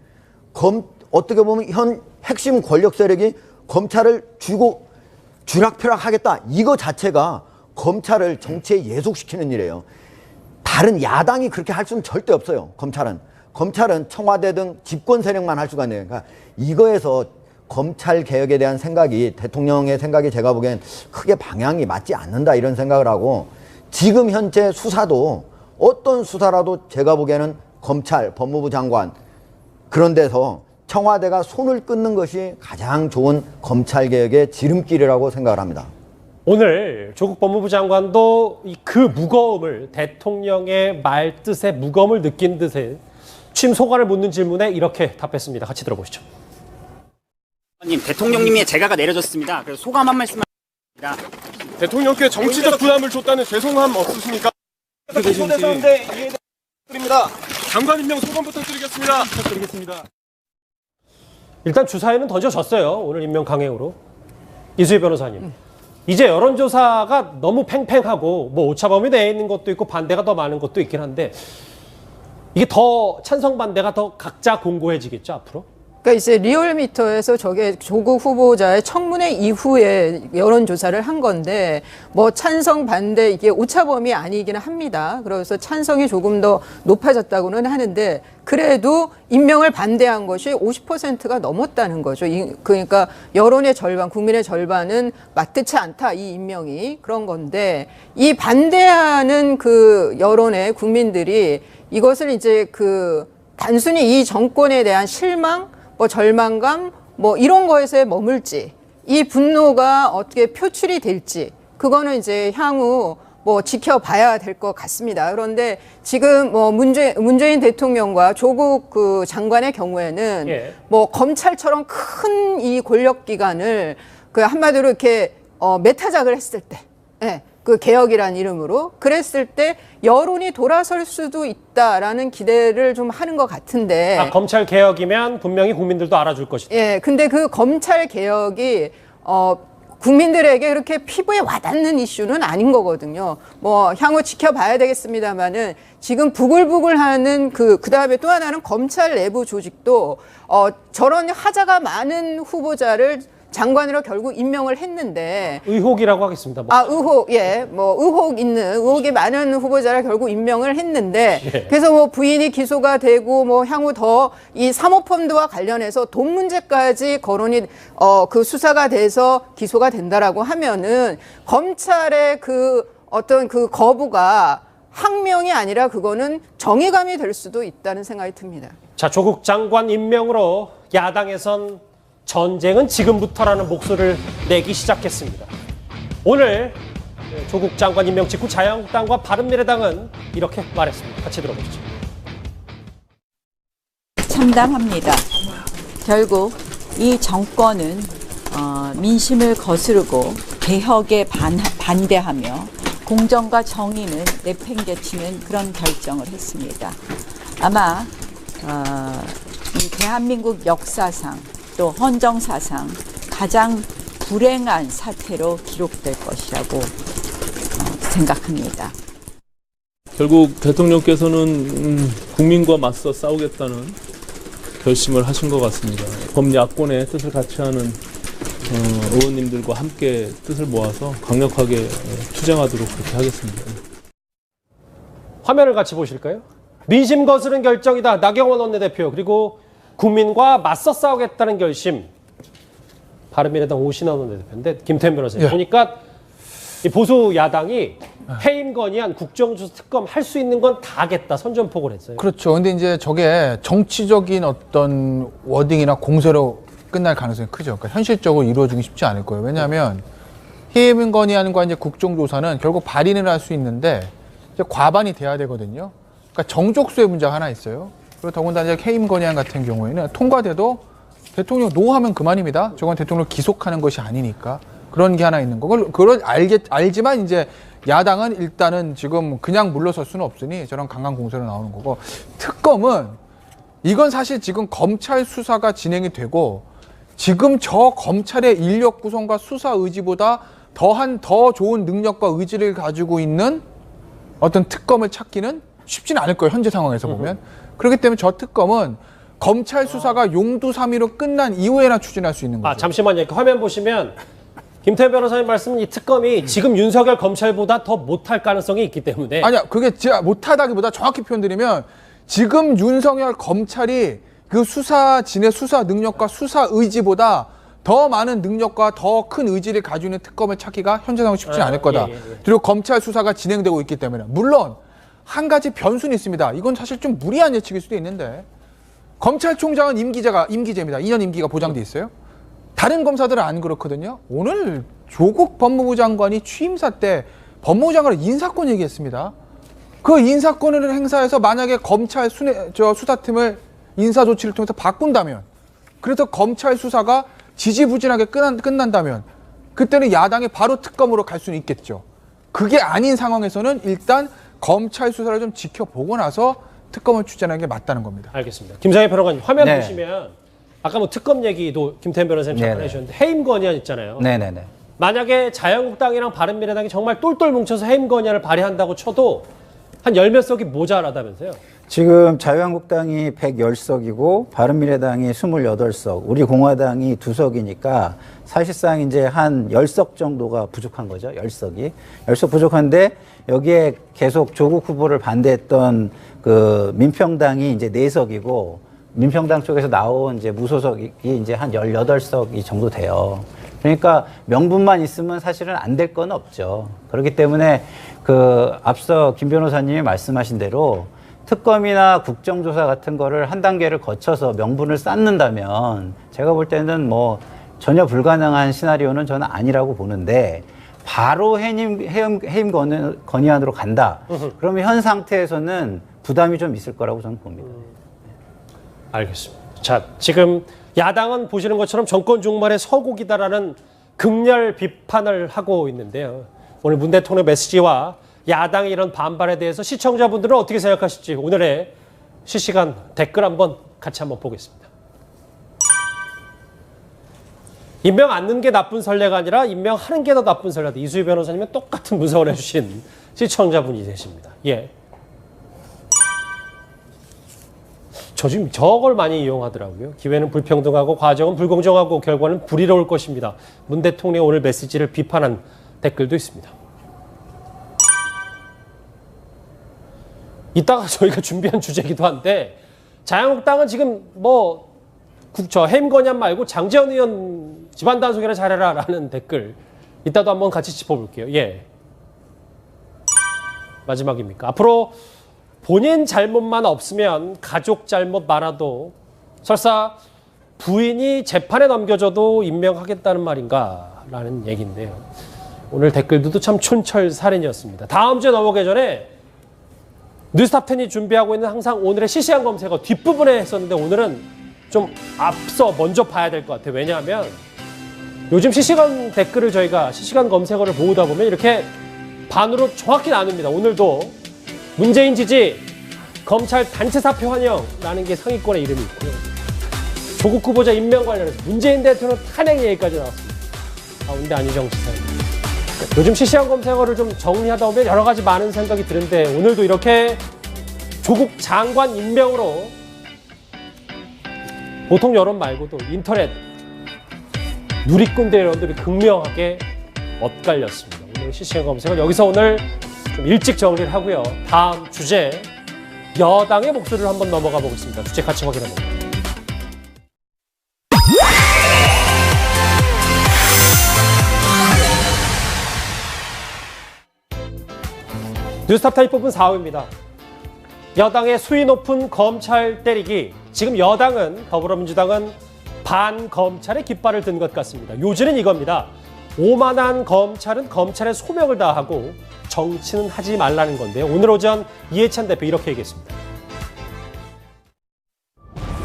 어떻게 보면 현 핵심 권력 세력이 검찰을 쥐락펴락하겠다. 이거 자체가 검찰을 정치에 예속시키는 일이에요. 다른 야당이 그렇게 할 수는 절대 없어요. 검찰은 청와대 등 집권 세력만 할 수가 있는 거니까 이거에서 검찰 개혁에 대한 생각이 대통령의 생각이 제가 보기엔 크게 방향이 맞지 않는다 이런 생각을 하고 지금 현재 수사도 어떤 수사라도 제가 보기에는 검찰, 법무부 장관 그런 데서 청와대가 손을 끊는 것이 가장 좋은 검찰 개혁의 지름길이라고 생각을 합니다. 오늘 조국 법무부 장관도 그 무거움을 대통령의 말 뜻의 무거움을 느낀 듯이 취임 소감을 묻는 질문에 이렇게 답했습니다. 같이 들어보시죠. 대통령님의 재가가 내려졌습니다. 그래서 소감 한 말씀만 드립니다. 대통령께 정치적 부담을 줬다는 죄송함 없으십니까? 초대서인데 이해드립니다. 장관 임명 소감 부탁드리겠습니다. 일단 주사위는 던져졌어요. 오늘 임명 강행으로. 이수희 변호사님. 이제 여론조사가 너무 팽팽하고 뭐 오차범위 내에 있는 것도 있고 반대가 더 많은 것도 있긴 한데 이게 더 찬성 반대가 더 각자 공고해지겠죠 앞으로? 그러니까 이제 리얼미터에서 저게 조국 후보자의 청문회 이후에 여론조사를 한 건데 뭐 찬성 반대 이게 오차범위 아니기는 합니다. 그래서 찬성이 조금 더 높아졌다고는 하는데 그래도 임명을 반대한 것이 50%가 넘었다는 거죠. 그러니까 여론의 절반, 국민의 절반은 맞닿지 않다 이 임명이 그런 건데 이 반대하는 그 여론의 국민들이 이것을 이제 그 단순히 이 정권에 대한 실망 뭐 절망감 뭐 이런 거에서 머물지 이 분노가 어떻게 표출이 될지 그거는 이제 향후 뭐 지켜봐야 될 것 같습니다. 그런데 지금 뭐 문재인 대통령과 조국 그 장관의 경우에는 뭐 검찰처럼 큰 이 권력기관을 그 한마디로 이렇게 메타작을 했을 때, 그 개혁이라는 이름으로 그랬을 때 여론이 돌아설 수도 있다라는 기대를 좀 하는 것 같은데. 검찰 개혁이면 분명히 국민들도 알아줄 것이다. 예, 근데 그 검찰 개혁이 국민들에게 그렇게 피부에 와닿는 이슈는 아닌 거거든요. 뭐 향후 지켜봐야 되겠습니다만은 지금 부글부글하는 그다음에 또 하나는 검찰 내부 조직도 저런 하자가 많은 후보자를 장관으로 결국 임명을 했는데 의혹이라고 하겠습니다. 의혹이 많은 후보자를 결국 임명을 했는데 그래서 뭐 부인이 기소가 되고 뭐 향후 더 이 사모펀드와 관련해서 돈 문제까지 거론이 그 수사가 돼서 기소가 된다라고 하면은 검찰의 그 어떤 그 거부가 항명이 아니라 그거는 정의감이 될 수도 있다는 생각이 듭니다. 자, 조국 장관 임명으로 야당에선 전쟁은 지금부터라는 목소리를 내기 시작했습니다. 오늘 조국 장관 임명 직후 자유한국당과 바른미래당은 이렇게 말했습니다. 같이 들어보시죠. 참담합니다. 결국 이 정권은 민심을 거스르고 개혁에 반대하며 공정과 정의는 내팽개치는 그런 결정을 했습니다. 아마 이 대한민국 역사상 또 헌정사상 가장 불행한 사태로 기록될 것이라고 생각합니다. 결국 대통령께서는 국민과 맞서 싸우겠다는 결심을 하신 것 같습니다. 범야권의 뜻을 같이 하는 의원님들과 함께 뜻을 모아서 강력하게 투쟁하도록 그렇게 하겠습니다. 화면을 같이 보실까요? 민심 거스른 결정이다. 나경원 원내대표 그리고 국민과 맞서 싸우겠다는 결심. 바른미래당 오신환 원내대표인데 김태현 변호사님 보니까 이 보수 야당이 해임 건의안 국정조사 특검 할 수 있는 건 다 하겠다 선전포고를 했어요. 그렇죠. 근데 이제 저게 정치적인 어떤 워딩이나 공세로 끝날 가능성이 크죠. 그러니까 현실적으로 이루어지기 쉽지 않을 거예요. 왜냐하면 해임 건의안과 이제 국정조사는 결국 발의는 할 수 있는데 이제 과반이 돼야 되거든요. 그러니까 정족수의 문제가 하나 있어요. 그리고 더군다나 이제 해임 건의안 같은 경우에는 통과돼도 대통령 노하면 그만입니다. 저건 대통령을 기속하는 것이 아니니까. 그런 게 하나 있는 거고, 그걸 알지만 이제 야당은 일단은 지금 그냥 물러설 수는 없으니 저런 강한 공세로 나오는 거고, 특검은 이건 사실 지금 검찰 수사가 진행이 되고 지금 저 검찰의 인력 구성과 수사 의지보다 더 좋은 능력과 의지를 가지고 있는 어떤 특검을 찾기는 쉽지는 않을 거예요. 현재 상황에서 보면. 그렇기 때문에 저 특검은 검찰 수사가 용두사미로 끝난 이후에나 추진할 수 있는 거죠. 잠시만요. 이렇게 화면 보시면 김태현 변호사님 말씀은 이 특검이 지금 윤석열 검찰보다 더 못할 가능성이 있기 때문에. 아니야, 그게 제가 못하다기보다 정확히 표현드리면 지금 윤석열 검찰이 그 수사진의 수사 능력과 수사 의지보다 더 많은 능력과 더 큰 의지를 가지고 있는 특검을 찾기가 현재 상황 쉽지 않을 거다. 그리고 검찰 수사가 진행되고 있기 때문에. 물론 한 가지 변수는 있습니다. 이건 사실 좀 무리한 예측일 수도 있는데 검찰총장은 임기제입니다. 2년 임기가 보장돼 있어요. 다른 검사들은 안 그렇거든요. 오늘 조국 법무부 장관이 취임사 때 법무부 장관의 인사권 얘기했습니다. 그 인사권을 행사해서 만약에 검찰 수사팀을 인사조치를 통해서 바꾼다면, 그래서 검찰 수사가 지지부진하게 끝난다면 그때는 야당이 바로 특검으로 갈 수는 있겠죠. 그게 아닌 상황에서는 일단 검찰 수사를 좀 지켜보고 나서 특검을 추진하는 게 맞다는 겁니다. 알겠습니다. 김상희 변호사님 화면 네. 보시면 아까 뭐 특검 얘기도 김태현 변호사님 잠깐 해주셨는데 해임 건의안 있잖아요. 네네네. 만약에 자유한국당이랑 바른미래당이 정말 똘똘 뭉쳐서 해임 건의안을 발의한다고 쳐도 한 10몇 석이 모자라다면서요? 지금 자유한국당이 110석이고 바른미래당이 28석, 우리 공화당이 2석이니까 사실상 이제 한 10석 정도가 부족한 거죠. 10석이. 10석 부족한데 여기에 계속 조국 후보를 반대했던 그 민평당이 이제 4석이고 민평당 쪽에서 나온 이제 무소속이 이제 한 18석이 정도 돼요. 그러니까 명분만 있으면 사실은 안 될 건 없죠. 그렇기 때문에 그 앞서 김 변호사님이 말씀하신 대로 특검이나 국정조사 같은 거를 한 단계를 거쳐서 명분을 쌓는다면 제가 볼 때는 뭐 전혀 불가능한 시나리오는 저는 아니라고 보는데 바로 해임 건의안으로 간다. 그러면 현 상태에서는 부담이 좀 있을 거라고 저는 봅니다. 알겠습니다. 자, 지금 야당은 보시는 것처럼 정권 종말의 서곡이다라는 극렬 비판을 하고 있는데요. 오늘 문 대통령 메시지와 야당의 이런 반발에 대해서 시청자분들은 어떻게 생각하실지 오늘의 실시간 댓글 같이 한번 보겠습니다. 임명 않는 게 나쁜 선례가 아니라 임명하는 게 더 나쁜 선례다. 이수희 변호사님은 똑같은 분석을 해주신 시청자분이 되십니다. 예. 저 지금 저걸 많이 이용하더라고요. 기회는 불평등하고 과정은 불공정하고 결과는 불의로울 것입니다. 문 대통령 오늘 메시지를 비판한 댓글도 있습니다. 이따가 저희가 준비한 주제이기도 한데 자유한국당은 지금 뭐 해임 건의안 말고 장제원 의원 집안 단속이나 잘해라 라는 댓글 이따도 한번 같이 짚어볼게요. 예. 마지막입니까? 앞으로 본인 잘못만 없으면 가족 잘못 많아도 설사 부인이 재판에 넘겨져도 임명하겠다는 말인가 라는 얘기인데요. 오늘 댓글들도 참 촌철살인이었습니다. 다음 주에 넘어가기 전에 뉴스탑10이 준비하고 있는 항상 오늘의 실시간 검색어 뒷부분에 했었는데 오늘은 좀 앞서 먼저 봐야 될 것 같아요. 왜냐하면 요즘 실시간 댓글을 저희가 실시간 검색어를 모으다 보면 이렇게 반으로 정확히 나눕니다. 오늘도 문재인 지지, 검찰 단체 사표 환영라는 게 상위권의 이름이 있고요. 조국 후보자 임명 관련해서 문재인 대통령 탄핵 얘기까지 나왔습니다. 가운데 안희정 지사. 요즘 실시간 검색어를 좀 정리하다 보면 여러 가지 많은 생각이 드는데 오늘도 이렇게 조국 장관 임명으로 보통 여론 말고도 인터넷 누리꾼들 여러분들이 극명하게 엇갈렸습니다. 오늘 실시간 검색은 여기서 오늘 좀 일찍 정리를 하고요. 다음 주제 여당의 목소리를 한번 넘어가 보겠습니다. 주제 같이 확인해 볼게요. 뉴스탑10이 뽑은 4호입니다. 여당의 수위 높은 검찰 때리기. 지금 여당은 더불어민주당은 반검찰의 깃발을 든 것 같습니다. 요지는 이겁니다. 오만한 검찰은 검찰의 소명을 다하고 정치는 하지 말라는 건데요. 오늘 오전 이해찬 대표 이렇게 얘기했습니다.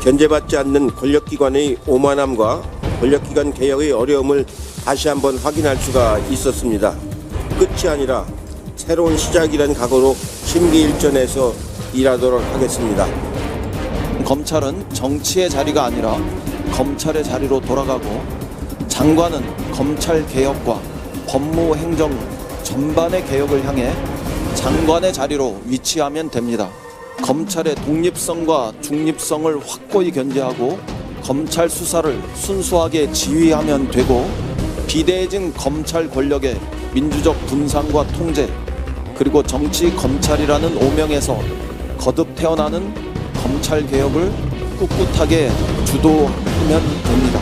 견제받지 않는 권력기관의 오만함과 권력기관 개혁의 어려움을 다시 한번 확인할 수가 있었습니다. 끝이 아니라 새로운 시작이라는 각오로 심기일전해서 일하도록 하겠습니다. 검찰은 정치의 자리가 아니라 검찰의 자리로 돌아가고 장관은 검찰 개혁과 법무 행정 전반의 개혁을 향해 장관의 자리로 위치하면 됩니다. 검찰의 독립성과 중립성을 확고히 견제하고 검찰 수사를 순수하게 지휘하면 되고 비대해진 검찰 권력의 민주적 분산과 통제 그리고 정치 검찰이라는 오명에서 거듭 태어나는 검찰 개혁을 꿋꿋하게 주도하면 됩니다.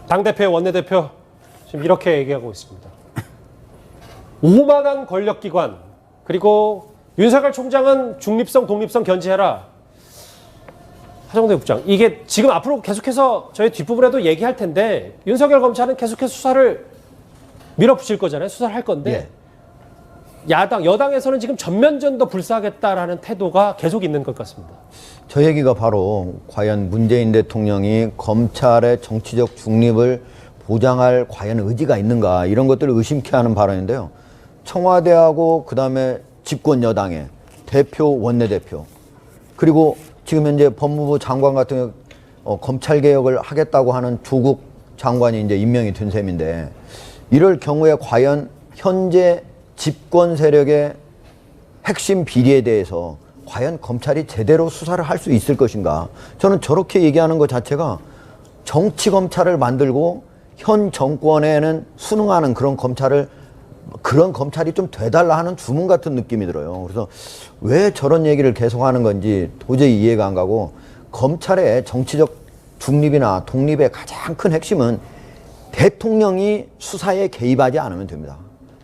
당대표, 원내대표 지금 이렇게 얘기하고 있습니다. 오만한 권력기관 그리고 윤석열 총장은 중립성, 독립성 견지해라. 하정대 국장, 이게 지금 앞으로 계속해서 저희 뒷부분에도 얘기할 텐데 윤석열 검찰은 계속해서 수사를 밀어붙일 거잖아요. 수사를 할 건데 여당에서는 지금 전면전도 불사하겠다라는 태도가 계속 있는 것 같습니다. 저 얘기가 바로 과연 문재인 대통령이 검찰의 정치적 중립을 보장할 과연 의지가 있는가 이런 것들을 의심케 하는 발언인데요. 청와대하고 그다음에 집권 여당의 대표, 원내대표 그리고 지금 현재 법무부 장관 같은 검찰개혁을 하겠다고 하는 조국 장관이 이제 임명이 된 셈인데 이럴 경우에 과연 현재 집권 세력의 핵심 비리에 대해서 과연 검찰이 제대로 수사를 할 수 있을 것인가. 저는 저렇게 얘기하는 것 자체가 정치 검찰을 만들고 현 정권에는 순응하는 그런 검찰이 좀 돼달라 하는 주문 같은 느낌이 들어요. 그래서 왜 저런 얘기를 계속하는 건지 도저히 이해가 안 가고 검찰의 정치적 중립이나 독립의 가장 큰 핵심은 대통령이 수사에 개입하지 않으면 됩니다.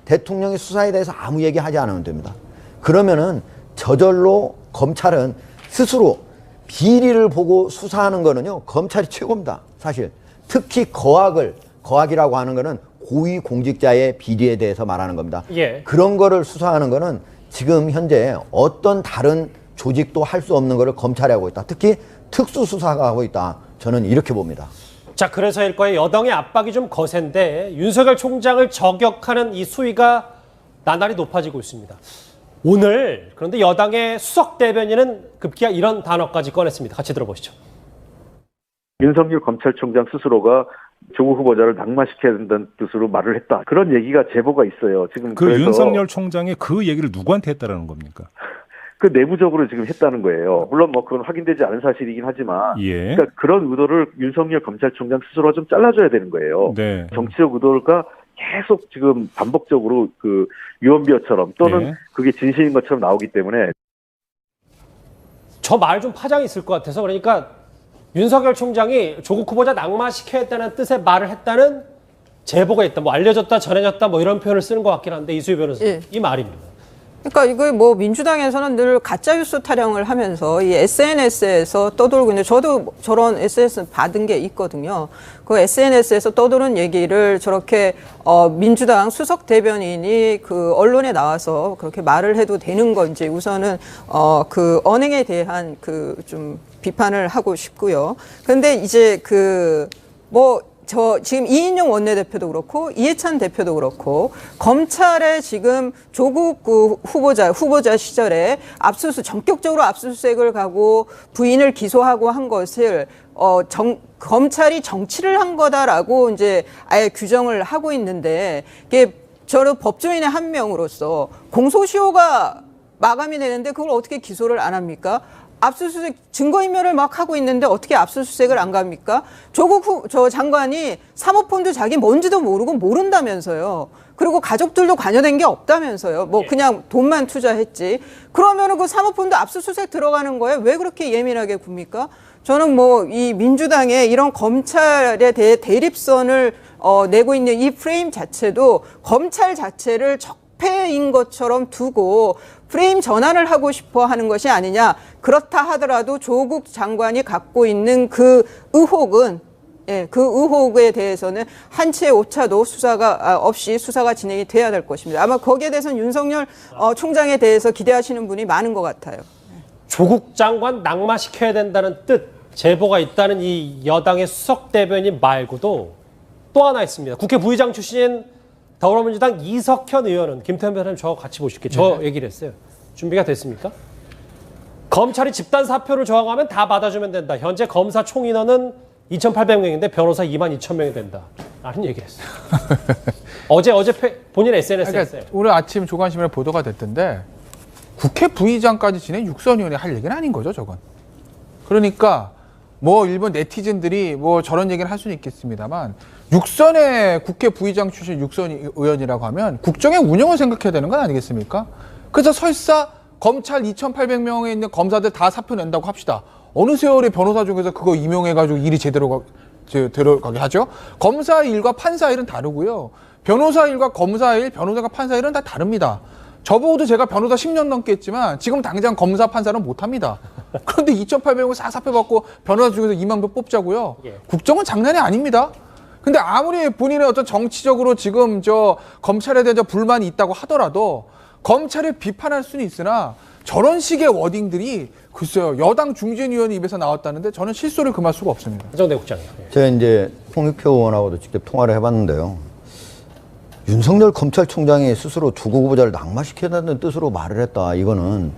대통령이 수사에 대해서 아무 얘기하지 않으면 됩니다. 그러면은 저절로 검찰은 스스로 비리를 보고 수사하는 거는요, 검찰이 최고입니다. 사실. 특히 거악이라고 하는 거는 고위공직자의 비리에 대해서 말하는 겁니다. 그런 거를 수사하는 거는 지금 현재 어떤 다른 조직도 할 수 없는 거를 검찰이 하고 있다. 특히 특수수사가 하고 있다. 저는 이렇게 봅니다. 자, 그래서일 거예요. 여당의 압박이 좀 거센데 윤석열 총장을 저격하는 이 수위가 나날이 높아지고 있습니다. 오늘 그런데 여당의 수석 대변인은 급기야 이런 단어까지 꺼냈습니다. 같이 들어보시죠. 윤석열 검찰총장 스스로가 조국 후보자를 낙마시켜야 된다는 뜻으로 말을 했다. 그런 얘기가 제보가 있어요. 지금 그래서 윤석열 총장이 그 얘기를 누구한테 했다라는 겁니까? 그 내부적으로 지금 했다는 거예요. 물론 뭐 그건 확인되지 않은 사실이긴 하지만, 그러니까 그런 의도를 윤석열 검찰총장 스스로가 좀 잘라줘야 되는 거예요. 정치적 의도가 계속 지금 반복적으로 그 유언비어처럼 또는 그게 진실인 것처럼 나오기 때문에 저 말 좀 파장이 있을 것 같아서 그러니까 윤석열 총장이 조국 후보자 낙마시켜야 했다는 뜻의 말을 했다는 제보가 있다. 뭐 알려졌다, 전해졌다 뭐 이런 표현을 쓰는 것 같긴 한데 이수희 변호사님 이 말입니다. 그러니까 이거 뭐 민주당에서는 늘 가짜뉴스 타령을 하면서 이 SNS에서 떠돌고 있는데 저도 저런 SNS 받은 게 있거든요. 그 SNS에서 떠도는 얘기를 저렇게 민주당 수석 대변인이 그 언론에 나와서 그렇게 말을 해도 되는 건지 우선은 그 언행에 대한 그 좀 비판을 하고 싶고요. 그런데 이제 지금 이인영 원내대표도 그렇고 이해찬 대표도 그렇고 검찰에 지금 조국 후보자 시절에 전격적으로 압수수색을 가고 부인을 기소하고 한 것을 검찰이 정치를 한 거다라고 이제 아예 규정을 하고 있는데 이게 저는 법조인의 한 명으로서 공소시효가 마감이 되는데 그걸 어떻게 기소를 안 합니까? 압수수색 증거인멸을 막 하고 있는데 어떻게 압수수색을 안 갑니까? 조국 장관이 사모펀드 자기 뭔지도 모르고 모른다면서요. 그리고 가족들도 관여된 게 없다면서요. 뭐 그냥 돈만 투자했지. 그러면은 그 사모펀드 압수수색 들어가는 거에 왜 그렇게 예민하게 굽니까? 저는 뭐 이 민주당의 이런 검찰에 대해 대립선을 내고 있는 이 프레임 자체도 검찰 자체를 적폐인 것처럼 두고 프레임 전환을 하고 싶어 하는 것이 아니냐. 그렇다 하더라도 조국 장관이 갖고 있는 그 의혹은 그 의혹에 대해서는 한치의 오차도 없이 수사가 진행이 돼야 될 것입니다. 아마 거기에 대해서는 윤석열 총장에 대해서 기대하시는 분이 많은 것 같아요. 조국 장관 낙마시켜야 된다는 뜻, 제보가 있다는 이 여당의 수석 대변인 말고도 또 하나 있습니다. 국회 부의장 출신인 더불어민주당 이석현 의원은 김태현 변호사님 저하고 같이 보실게요. 저 얘기를 했어요. 준비가 됐습니까? 검찰이 집단 사표를 저항하면 다 받아주면 된다. 현재 검사 총 인원은 2,800명인데 변호사 22,000명이 된다. 라는 얘기를 했어요. 어제 본인 SNS에 그러니까 했어요. 오늘 아침 조간신문에 보도가 됐던데 국회 부의장까지 지낸 육선위원회 할 얘기는 아닌 거죠, 저건. 그러니까 뭐 일본 네티즌들이 뭐 저런 얘기를 할 수는 있겠습니다만 육선의 국회 부의장 출신 육선 의원이라고 하면 국정의 운영을 생각해야 되는 건 아니겠습니까? 그래서 설사 검찰 2,800명에 있는 검사들 다 사표 낸다고 합시다. 어느 세월에 변호사 중에서 그거 임용해가지고 일이 제대로 들어가게 하죠? 검사 일과 판사 일은 다르고요. 변호사 일과 검사 일, 변호사가 판사 일은 다 다릅니다. 저보고도 제가 변호사 10년 넘게 했지만 지금 당장 검사 판사는 못합니다. 그런데 2,800명 사표 받고 변호사 중에서 2만 명 뽑자고요. 국정은 장난이 아닙니다. 근데 아무리 본인의 어떤 정치적으로 지금 검찰에 대한 불만이 있다고 하더라도 검찰을 비판할 수는 있으나 저런 식의 워딩들이 글쎄요, 여당 중진위원 입에서 나왔다는데 저는 실소를 금할 수가 없습니다. 한정대 국장이요. 제가 이제 홍익표 의원하고도 직접 통화를 해봤는데요. 윤석열 검찰총장이 스스로 조국 후보자를 낙마시켜야한다는 뜻으로 말을 했다. 이거는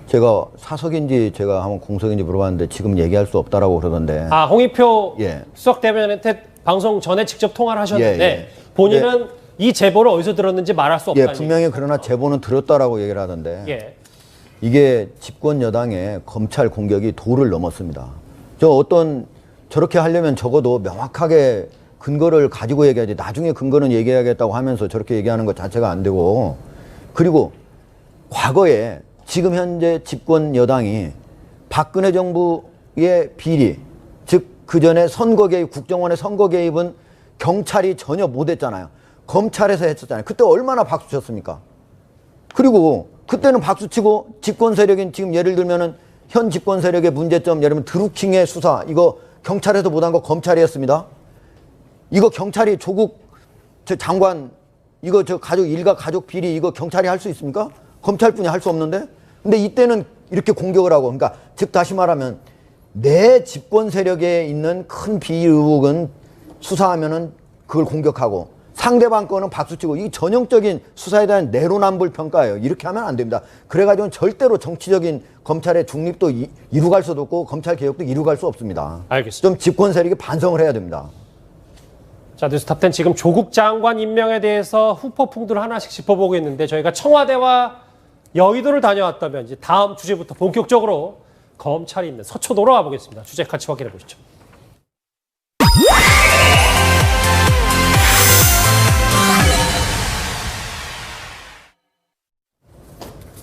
제가 사석인지 제가 한번 공석인지 물어봤는데 지금 얘기할 수 없다라고 그러던데. 아, 홍익표 수석 대변인한테 방송 전에 직접 통화를 하셨는데 본인은 이 제보를 어디서 들었는지 말할 수 없다. 분명히 그러나 제보는 들었다라고 얘기를 하던데. 이게 집권 여당의 검찰 공격이 도를 넘었습니다. 저렇게 하려면 적어도 명확하게 근거를 가지고 얘기하지 나중에 근거는 얘기하겠다고 하면서 저렇게 얘기하는 것 자체가 안 되고 그리고 과거에 지금 현재 집권 여당이 박근혜 정부의 비리 즉 그전에 선거 개입 국정원의 선거 개입은 경찰이 전혀 못했잖아요. 검찰에서 했었잖아요. 그때 얼마나 박수 쳤습니까? 그리고 그때는 박수 치고 집권 세력인 지금 예를 들면은 현 집권 세력의 문제점 예를 들면 드루킹의 수사 이거 경찰에서 못한 거 검찰이 했습니다. 이거 경찰이 조국 장관 이거 가족 일가 가족 비리 이거 경찰이 할 수 있습니까? 검찰뿐이 할 수 없는데. 근데 이때는 이렇게 공격을 하고 그러니까 즉 다시 말하면 내 집권 세력에 있는 큰 비리 의혹은 수사하면은 그걸 공격하고 상대방 거는 박수치고 이 전형적인 수사에 대한 내로남불 평가예요. 이렇게 하면 안 됩니다. 그래가지고는 절대로 정치적인 검찰의 중립도 이루갈 수도 없고 검찰 개혁도 이루갈 수 없습니다. 알겠습니다. 좀 집권 세력이 반성을 해야 됩니다. 자, 뉴스탑10 지금 조국 장관 임명에 대해서 후폭풍들을 하나씩 짚어보고 있는데 저희가 청와대와 여의도를 다녀왔다면 이제 다음 주제부터 본격적으로 검찰이 있는 서초도로 가보겠습니다. 주제 같이 확인해 보시죠.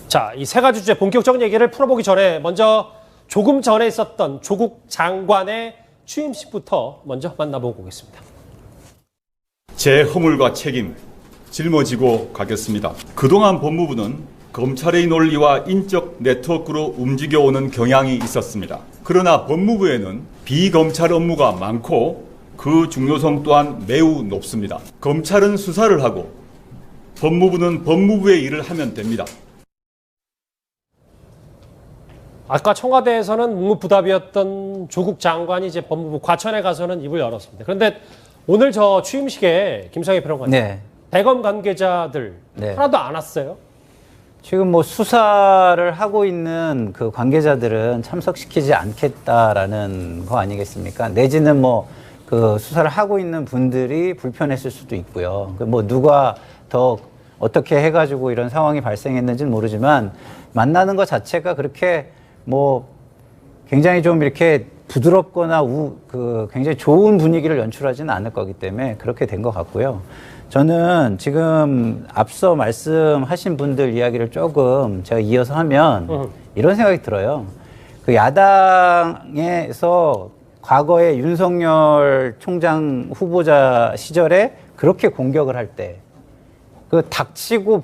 자, 이 세 가지 주제 본격적인 얘기를 풀어보기 전에 먼저 조금 전에 있었던 조국 장관의 취임식부터 먼저 만나보고 오겠습니다. 제 허물과 책임 짊어지고 가겠습니다. 그동안 법무부는 검찰의 논리와 인적 네트워크로 움직여오는 경향이 있었습니다. 그러나 법무부에는 비검찰 업무가 많고 그 중요성 또한 매우 높습니다. 검찰은 수사를 하고 법무부는 법무부의 일을 하면 됩니다. 아까 청와대에서는 묵묵부답이었던 조국 장관이 이제 법무부 과천에 가서는 입을 열었습니다. 그런데 오늘 저 취임식에 김성애 평론가님, 대검 관계자들 하나도 안 왔어요? 지금 뭐 수사를 하고 있는 그 관계자들은 참석시키지 않겠다라는 거 아니겠습니까? 내지는 뭐 그 수사를 하고 있는 분들이 불편했을 수도 있고요. 뭐 누가 더 어떻게 해가지고 이런 상황이 발생했는지는 모르지만 만나는 것 자체가 그렇게 뭐 굉장히 좀 이렇게 부드럽거나 굉장히 좋은 분위기를 연출하지는 않을 거기 때문에 그렇게 된 것 같고요. 저는 지금 앞서 말씀하신 분들 이야기를 조금 제가 이어서 하면 이런 생각이 들어요. 그 야당에서 과거에 윤석열 총장 후보자 시절에 그렇게 공격을 할 때 그 닥치고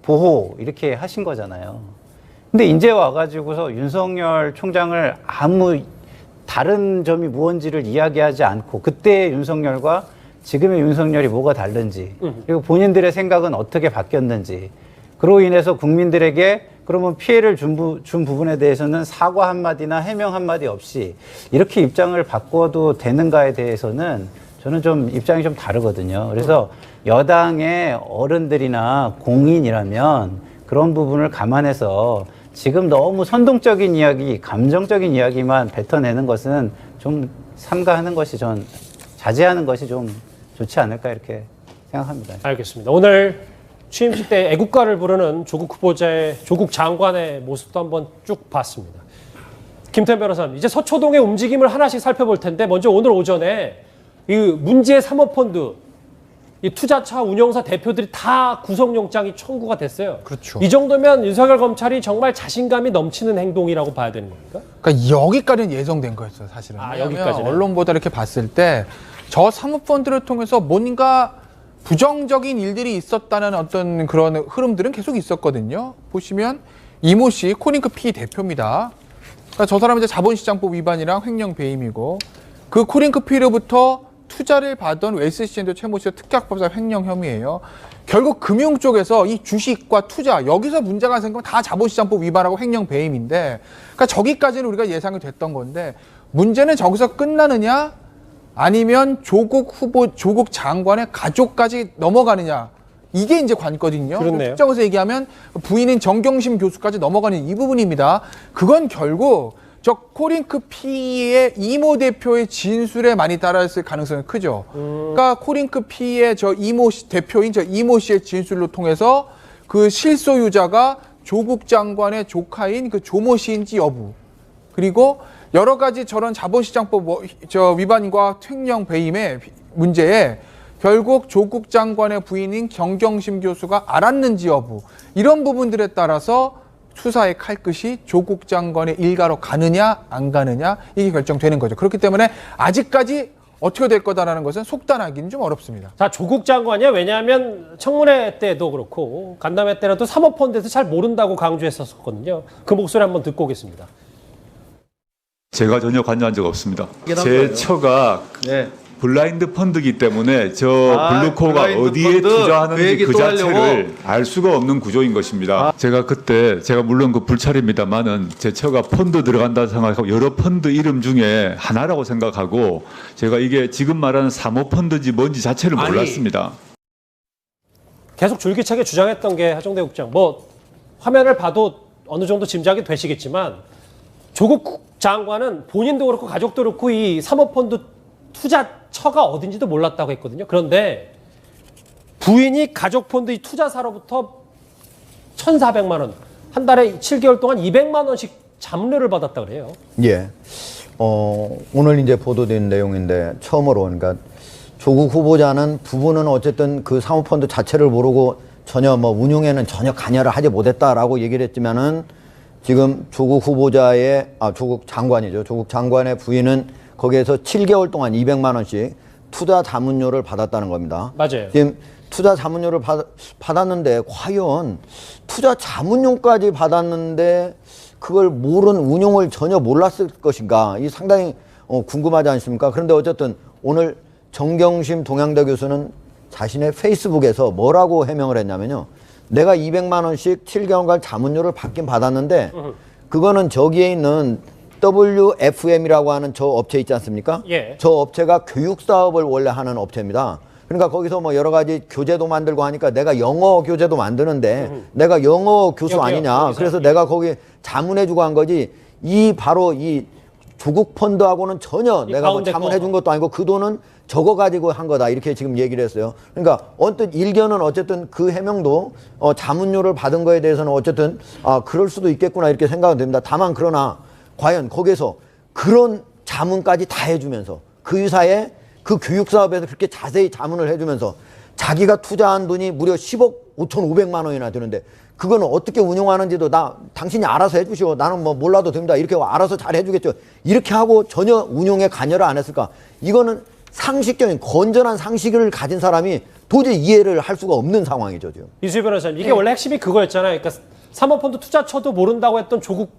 보호 이렇게 하신 거잖아요. 근데 이제 와가지고서 윤석열 총장을 아무 다른 점이 무언지를 이야기하지 않고 그때의 윤석열과 지금의 윤석열이 뭐가 다른지 그리고 본인들의 생각은 어떻게 바뀌었는지 그로 인해서 국민들에게 그러면 피해를 준 부분에 대해서는 사과 한마디나 해명 한마디 없이 이렇게 입장을 바꿔도 되는가에 대해서는 저는 좀 입장이 좀 다르거든요. 그래서 여당의 어른들이나 공인이라면 그런 부분을 감안해서 지금 너무 선동적인 이야기, 감정적인 이야기만 뱉어내는 것은 좀 삼가하는 것이 자제하는 것이 좀 좋지 않을까 이렇게 생각합니다. 알겠습니다. 오늘 취임식 때 애국가를 부르는 조국 후보자의 조국 장관의 모습도 한번 쭉 봤습니다. 김태현 변호사님, 이제 서초동의 움직임을 하나씩 살펴볼 텐데 먼저 오늘 오전에 이 문제 사모펀드 이 투자차 운영사 대표들이 다 구속영장이 청구가 됐어요. 그렇죠. 이 정도면 윤석열 검찰이 정말 자신감이 넘치는 행동이라고 봐야 되는 겁니까? 그러니까 여기까지는 예정된 거였어요, 사실은. 여기까지는. 언론보다 이렇게 봤을 때 저 사모펀드를 통해서 뭔가 부정적인 일들이 있었다는 어떤 그런 흐름들은 계속 있었거든요. 보시면 이모 씨, 코링크 P 대표입니다. 그러니까 저 사람은 이제 자본시장법 위반이랑 횡령 배임이고 그 코링크 P로부터 투자를 받은 웰스시엔더 최모 씨의 특약법상 횡령 혐의예요. 결국 금융 쪽에서 이 주식과 투자 여기서 문제가 생기면 다 자본시장법 위반하고 횡령 배임인데 그러니까 저기까지는 우리가 예상이 됐던 건데 문제는 저기서 끝나느냐 아니면 조국 장관의 가족까지 넘어가느냐 이게 이제 관건이거든요. 특정해서 얘기하면 부인인 정경심 교수까지 넘어가는 이 부분입니다. 그건 결국 저 코링크 P의 이모 대표의 진술에 많이 따라있을 가능성이 크죠. 그러니까 코링크 P의 저 이모 대표인 저 이모 씨의 진술로 통해서 그 실소유자가 조국 장관의 조카인 그 조모 씨인지 여부 그리고 여러 가지 저런 자본시장법 위반과 횡령 배임의 문제에 결국 조국 장관의 부인인 정경심 교수가 알았는지 여부 이런 부분들에 따라서 수사의 칼끝이 조국 장관의 일가로 가느냐 안 가느냐 이게 결정되는 거죠. 그렇기 때문에 아직까지 어떻게 될 거다라는 것은 속단하기는 좀 어렵습니다. 자, 조국 장관이요. 왜냐하면 청문회 때도 그렇고 간담회 때라도 사모펀드에서 잘 모른다고 강조했었거든요. 그 목소리 한번 듣고 오겠습니다. 제가 전혀 관여한 적 없습니다. 제 처가 블라인드 펀드이기 때문에 저 블루코가 어디에 투자하는지 그 자체를 알 수가 없는 구조인 것입니다. 제가 그때 물론 그 불찰입니다만은 제 처가 펀드 들어간다 생각하고 여러 펀드 이름 중에 하나라고 생각하고 제가 이게 지금 말하는 사모펀드인지 뭔지 자체를 몰랐습니다. 계속 줄기차게 주장했던 게 하정대 국장. 뭐 화면을 봐도 어느 정도 짐작이 되시겠지만 조국 장관은 본인도 그렇고 가족도 그렇고 이 사모펀드 투자처가 어딘지도 몰랐다고 했거든요. 그런데 부인이 가족펀드 이 투자사로부터 1,400만 원, 한 달에 7개월 동안 200만 원씩 잡료를 받았다 그래요. 예. 오늘 이제 보도된 내용인데 처음으로 그러니까 조국 후보자는 부부는 어쨌든 그 사모펀드 자체를 모르고 전혀 뭐 운용에는 전혀 관여를 하지 못했다라고 얘기를 했지만은 지금 조국 후보자의 조국 장관이죠. 조국 장관의 부인은 거기에서 7개월 동안 200만 원씩 투자 자문료를 받았다는 겁니다. 맞아요. 지금 투자 자문료를 받았는데 과연 투자 자문료까지 받았는데 그걸 운용을 전혀 몰랐을 것인가? 이 상당히 궁금하지 않습니까? 그런데 어쨌든 오늘 정경심 동양대 교수는 자신의 페이스북에서 뭐라고 해명을 했냐면요. 내가 200만 원씩 7개월간 자문료를 받긴 받았는데 그거는 저기에 있는 WFM이라고 하는 저 업체 있지 않습니까? 예. 저 업체가 교육 사업을 원래 하는 업체입니다. 그러니까 거기서 뭐 여러 가지 교재도 만들고 하니까 내가 영어 교재도 만드는데 내가 영어 교수 아니냐. 그래서 내가 거기 자문해주고 한 거지. 바로 이 조국 펀드하고는 전혀 내가 뭐 자문해준 것도 아니고 그 돈은 저거 가지고 한 거다. 이렇게 지금 얘기를 했어요. 그러니까 언뜻 일견은 어쨌든 그 해명도 자문료를 받은 거에 대해서는 어쨌든 그럴 수도 있겠구나 이렇게 생각은 됩니다. 다만 그러나 과연 거기에서 그런 자문까지 다 해주면서 그 유사에 그 교육사업에서 그렇게 자세히 자문을 해주면서 자기가 투자한 돈이 무려 10억 5,500만 원이나 되는데 그거는 어떻게 운용하는지도 당신이 알아서 해주시고 나는 뭐 몰라도 됩니다. 이렇게 알아서 잘 해주겠죠. 이렇게 하고 전혀 운용에 관여를 안 했을까? 이거는 상식적인 건전한 상식을 가진 사람이 도저히 이해를 할 수가 없는 상황이죠. 지금. 이수희 변호사님, 이게 원래 핵심이 그거였잖아요. 그러니까 사모펀드 투자처도 모른다고 했던 조국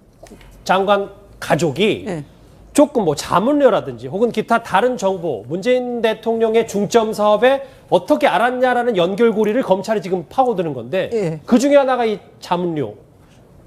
장관 가족이 조금 뭐 자문료라든지 혹은 기타 다른 정보, 문재인 대통령의 중점 사업에 어떻게 알았냐라는 연결고리를 검찰이 지금 파고드는 건데 그 중에 하나가 이 자문료.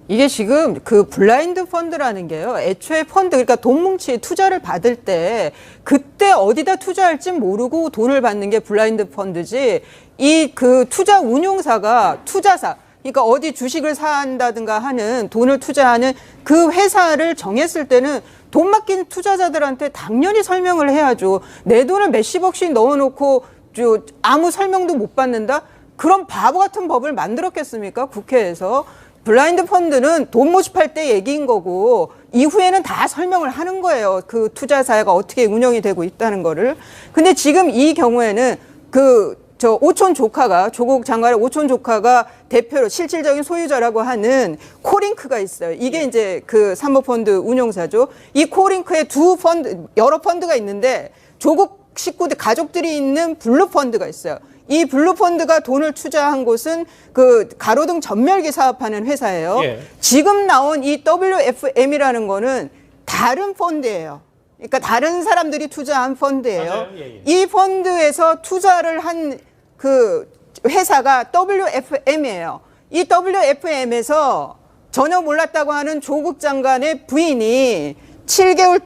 이게 지금 그 블라인드 펀드라는 게요. 애초에 펀드, 그러니까 돈 뭉치 투자를 받을 때 그때 어디다 투자할지 모르고 돈을 받는 게 블라인드 펀드지 이 그 투자 운용사가 투자사, 그러니까 어디 주식을 산다든가 하는 돈을 투자하는 그 회사를 정했을 때는 돈 맡긴 투자자들한테 당연히 설명을 해야죠. 내 돈을 몇십억씩 넣어놓고 아무 설명도 못 받는다? 그런 바보 같은 법을 만들었겠습니까? 국회에서. 블라인드 펀드는 돈 모집할 때 얘기인 거고 이후에는 다 설명을 하는 거예요. 그 투자사가 어떻게 운영이 되고 있다는 거를. 근데 지금 이 경우에는 오촌 조카가, 조국 장관의 오촌 조카가 대표로 실질적인 소유자라고 하는 코링크가 있어요. 이게 이제 그 사모펀드 운용사죠. 이 코링크에 여러 펀드가 있는데 조국 식구들, 가족들이 있는 블루펀드가 있어요. 이 블루펀드가 돈을 투자한 곳은 그 가로등 전멸기 사업하는 회사예요. 예. 지금 나온 이 WFM이라는 거는 다른 펀드예요. 그러니까 다른 사람들이 투자한 펀드예요. 예, 예. 이 펀드에서 투자를 한 그 회사가 WFM이에요. 이 WFM에서 전혀 몰랐다고 하는 조국 장관의 부인이 7개월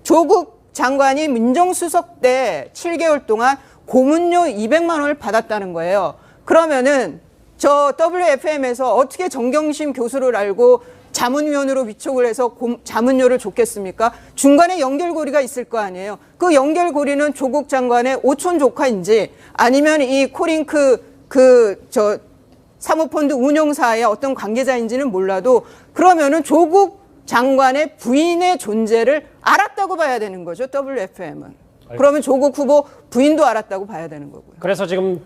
조국 장관이 민정수석 때 7개월 동안 고문료 200만 원을 받았다는 거예요. 그러면은 저 WFM에서 어떻게 정경심 교수를 알고 자문위원으로 위촉을 해서 자문료를 줬겠습니까? 중간에 연결고리가 있을 거 아니에요. 그 연결고리는 조국 장관의 오촌 조카인지 아니면 이 코링크 사모펀드 운용사의 어떤 관계자인지는 몰라도 그러면은 조국 장관의 부인의 존재를 알았다고 봐야 되는 거죠. WFM은. 그러면 조국 후보 부인도 알았다고 봐야 되는 거고요. 그래서 지금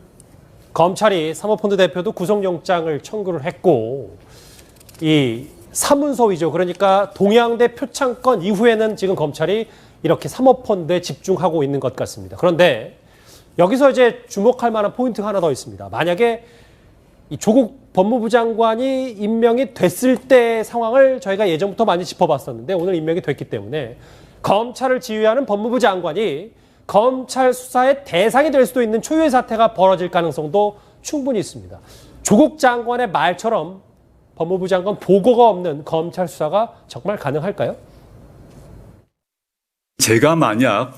검찰이 사모펀드 대표도 구속영장을 청구를 했고 이 사문서위죠. 그러니까 동양대 표창권 이후에는 지금 검찰이 이렇게 사모펀드에 집중하고 있는 것 같습니다. 그런데 여기서 이제 주목할 만한 포인트가 하나 더 있습니다. 만약에 이 조국 법무부 장관이 임명이 됐을 때 상황을 저희가 예전부터 많이 짚어봤었는데 오늘 임명이 됐기 때문에 검찰을 지휘하는 법무부 장관이 검찰 수사의 대상이 될 수도 있는 초유의 사태가 벌어질 가능성도 충분히 있습니다. 조국 장관의 말처럼 법무부 장관 보고가 없는 검찰 수사가 정말 가능할까요? 제가 만약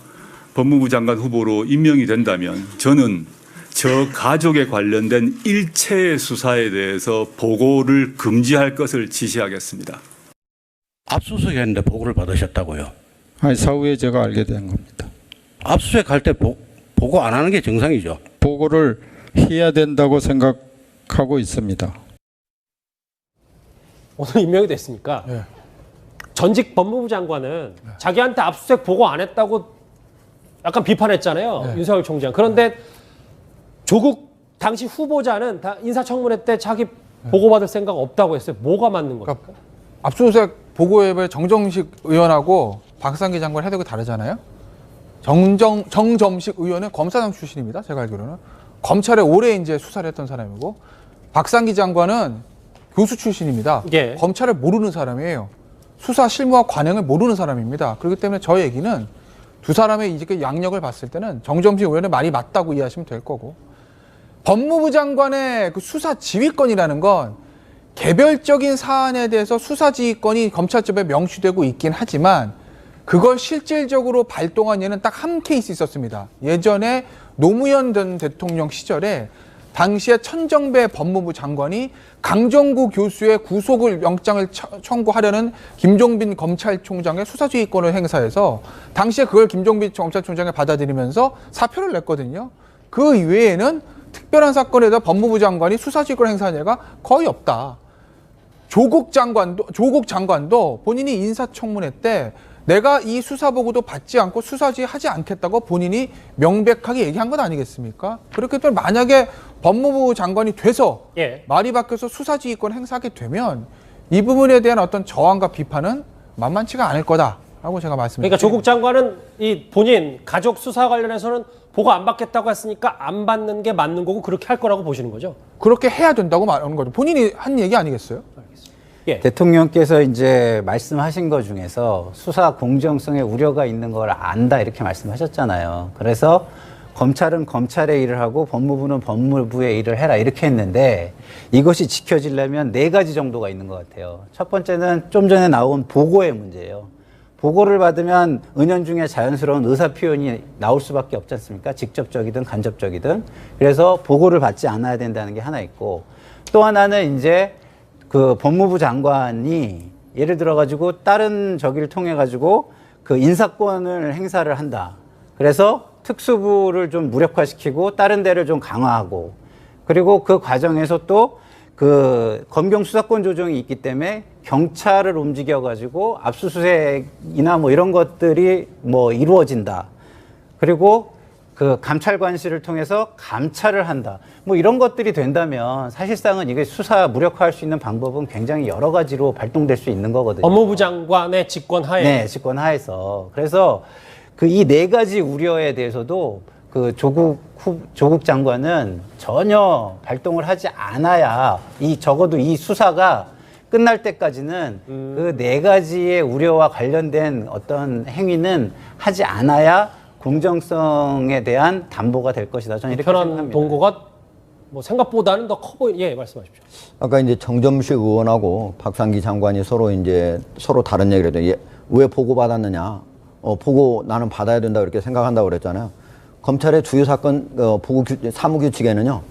법무부 장관 후보로 임명이 된다면 저는 저 가족에 관련된 일체의 수사에 대해서 보고를 금지할 것을 지시하겠습니다. 압수수색 했는데 보고를 받으셨다고요? 아니, 사후에 제가 알게 된 겁니다. 압수수색 할 때 보고 안 하는 게 정상이죠? 보고를 해야 된다고 생각하고 있습니다. 오늘 임명이 됐으니까 네. 전직 법무부 장관은 네. 자기한테 압수수색 보고 안 했다고 약간 비판했잖아요. 네. 윤석열 총장. 그런데 조국 당시 후보자는 인사청문회 때 자기 보고받을 생각 없다고 했어요. 뭐가 맞는 겁니까? 그러니까 압수수색 보고에 정정식 의원하고 박상기 장관 해석이 다르잖아요. 정점식 의원은 검사장 출신입니다. 제가 알기로는. 검찰에 오래 이제 수사를 했던 사람이고 박상기 장관은 교수 출신입니다. 예. 검찰을 모르는 사람이에요. 수사 실무와 관행을 모르는 사람입니다. 그렇기 때문에 저 얘기는 두 사람의 이제 양력을 봤을 때는 정점식 의원의 말이 맞다고 이해하시면 될 거고 법무부 장관의 그 수사 지휘권이라는 건 개별적인 사안에 대해서 수사 지휘권이 검찰법에 명시되고 있긴 하지만 그걸 실질적으로 발동한 예는 딱 한 케이스 있었습니다. 예전에 노무현 전 대통령 시절에 당시에 천정배 법무부 장관이 강정구 교수의 구속을 영장을 청구하려는 김종빈 검찰총장의 수사지휘권을 행사해서 당시에 그걸 김종빈 검찰총장이 받아들이면서 사표를 냈거든요. 그 이외에는 특별한 사건에다 법무부 장관이 수사지휘권 행사한 예가 거의 없다. 조국 장관도 본인이 인사청문회 때 내가 이 수사보고도 받지 않고 수사지휘하지 않겠다고 본인이 명백하게 얘기한 것 아니겠습니까? 그렇기 때문에 만약에 법무부 장관이 돼서 예. 말이 바뀌어서 수사지휘권 행사하게 되면 이 부분에 대한 어떤 저항과 비판은 만만치가 않을 거다라고 제가 말씀드립니다. 그러니까 조국 장관은 이 본인 가족 수사 관련해서는 보고 안 받겠다고 했으니까 안 받는 게 맞는 거고 그렇게 할 거라고 보시는 거죠? 그렇게 해야 된다고 말하는 거죠. 본인이 한 얘기 아니겠어요? 예. 대통령께서 이제 말씀하신 것 중에서 수사 공정성에 우려가 있는 걸 안다 이렇게 말씀하셨잖아요. 그래서 검찰은 검찰의 일을 하고 법무부는 법무부의 일을 해라 이렇게 했는데 이것이 지켜지려면 4가지 정도가 있는 것 같아요. 첫 번째는 좀 전에 나온 보고의 문제예요. 보고를 받으면 은연중에 자연스러운 의사 표현이 나올 수밖에 없지 않습니까? 직접적이든 간접적이든. 그래서 보고를 받지 않아야 된다는 게 하나 있고 또 하나는 이제 그 법무부 장관이 예를 들어 가지고 다른 저기를 통해 가지고 그 인사권을 행사를 한다. 그래서 특수부를 좀 무력화시키고 다른 데를 좀 강화하고 그리고 그 과정에서 또 그 검경 수사권 조정이 있기 때문에 경찰을 움직여 가지고 압수수색이나 뭐 이런 것들이 뭐 이루어진다. 그리고 그 감찰관실을 통해서 감찰을 한다. 뭐 이런 것들이 된다면 사실상은 이게 수사 무력화할 수 있는 방법은 굉장히 여러 가지로 발동될 수 있는 거거든요. 법무부 장관의 직권 하에. 네, 직권 하에서. 그래서 그 이 네 가지 우려에 대해서도 그 조국 장관은 전혀 발동을 하지 않아야 적어도 이 수사가 끝날 때까지는 그 네 가지의 우려와 관련된 어떤 행위는 하지 않아야 공정성에 대한 담보가 될 것이다. 저는 이렇게 생각합니다. 동고가 뭐 생각보다는 더 커 보이. 예, 말씀하십시오. 아까 이제 정점식 의원하고 박상기 장관이 서로 다른 얘기를 했죠. 왜 보고 받았느냐? 보고 나는 받아야 된다 이렇게 생각한다고 그랬잖아요. 검찰의 주요 사건 사무규칙에는요,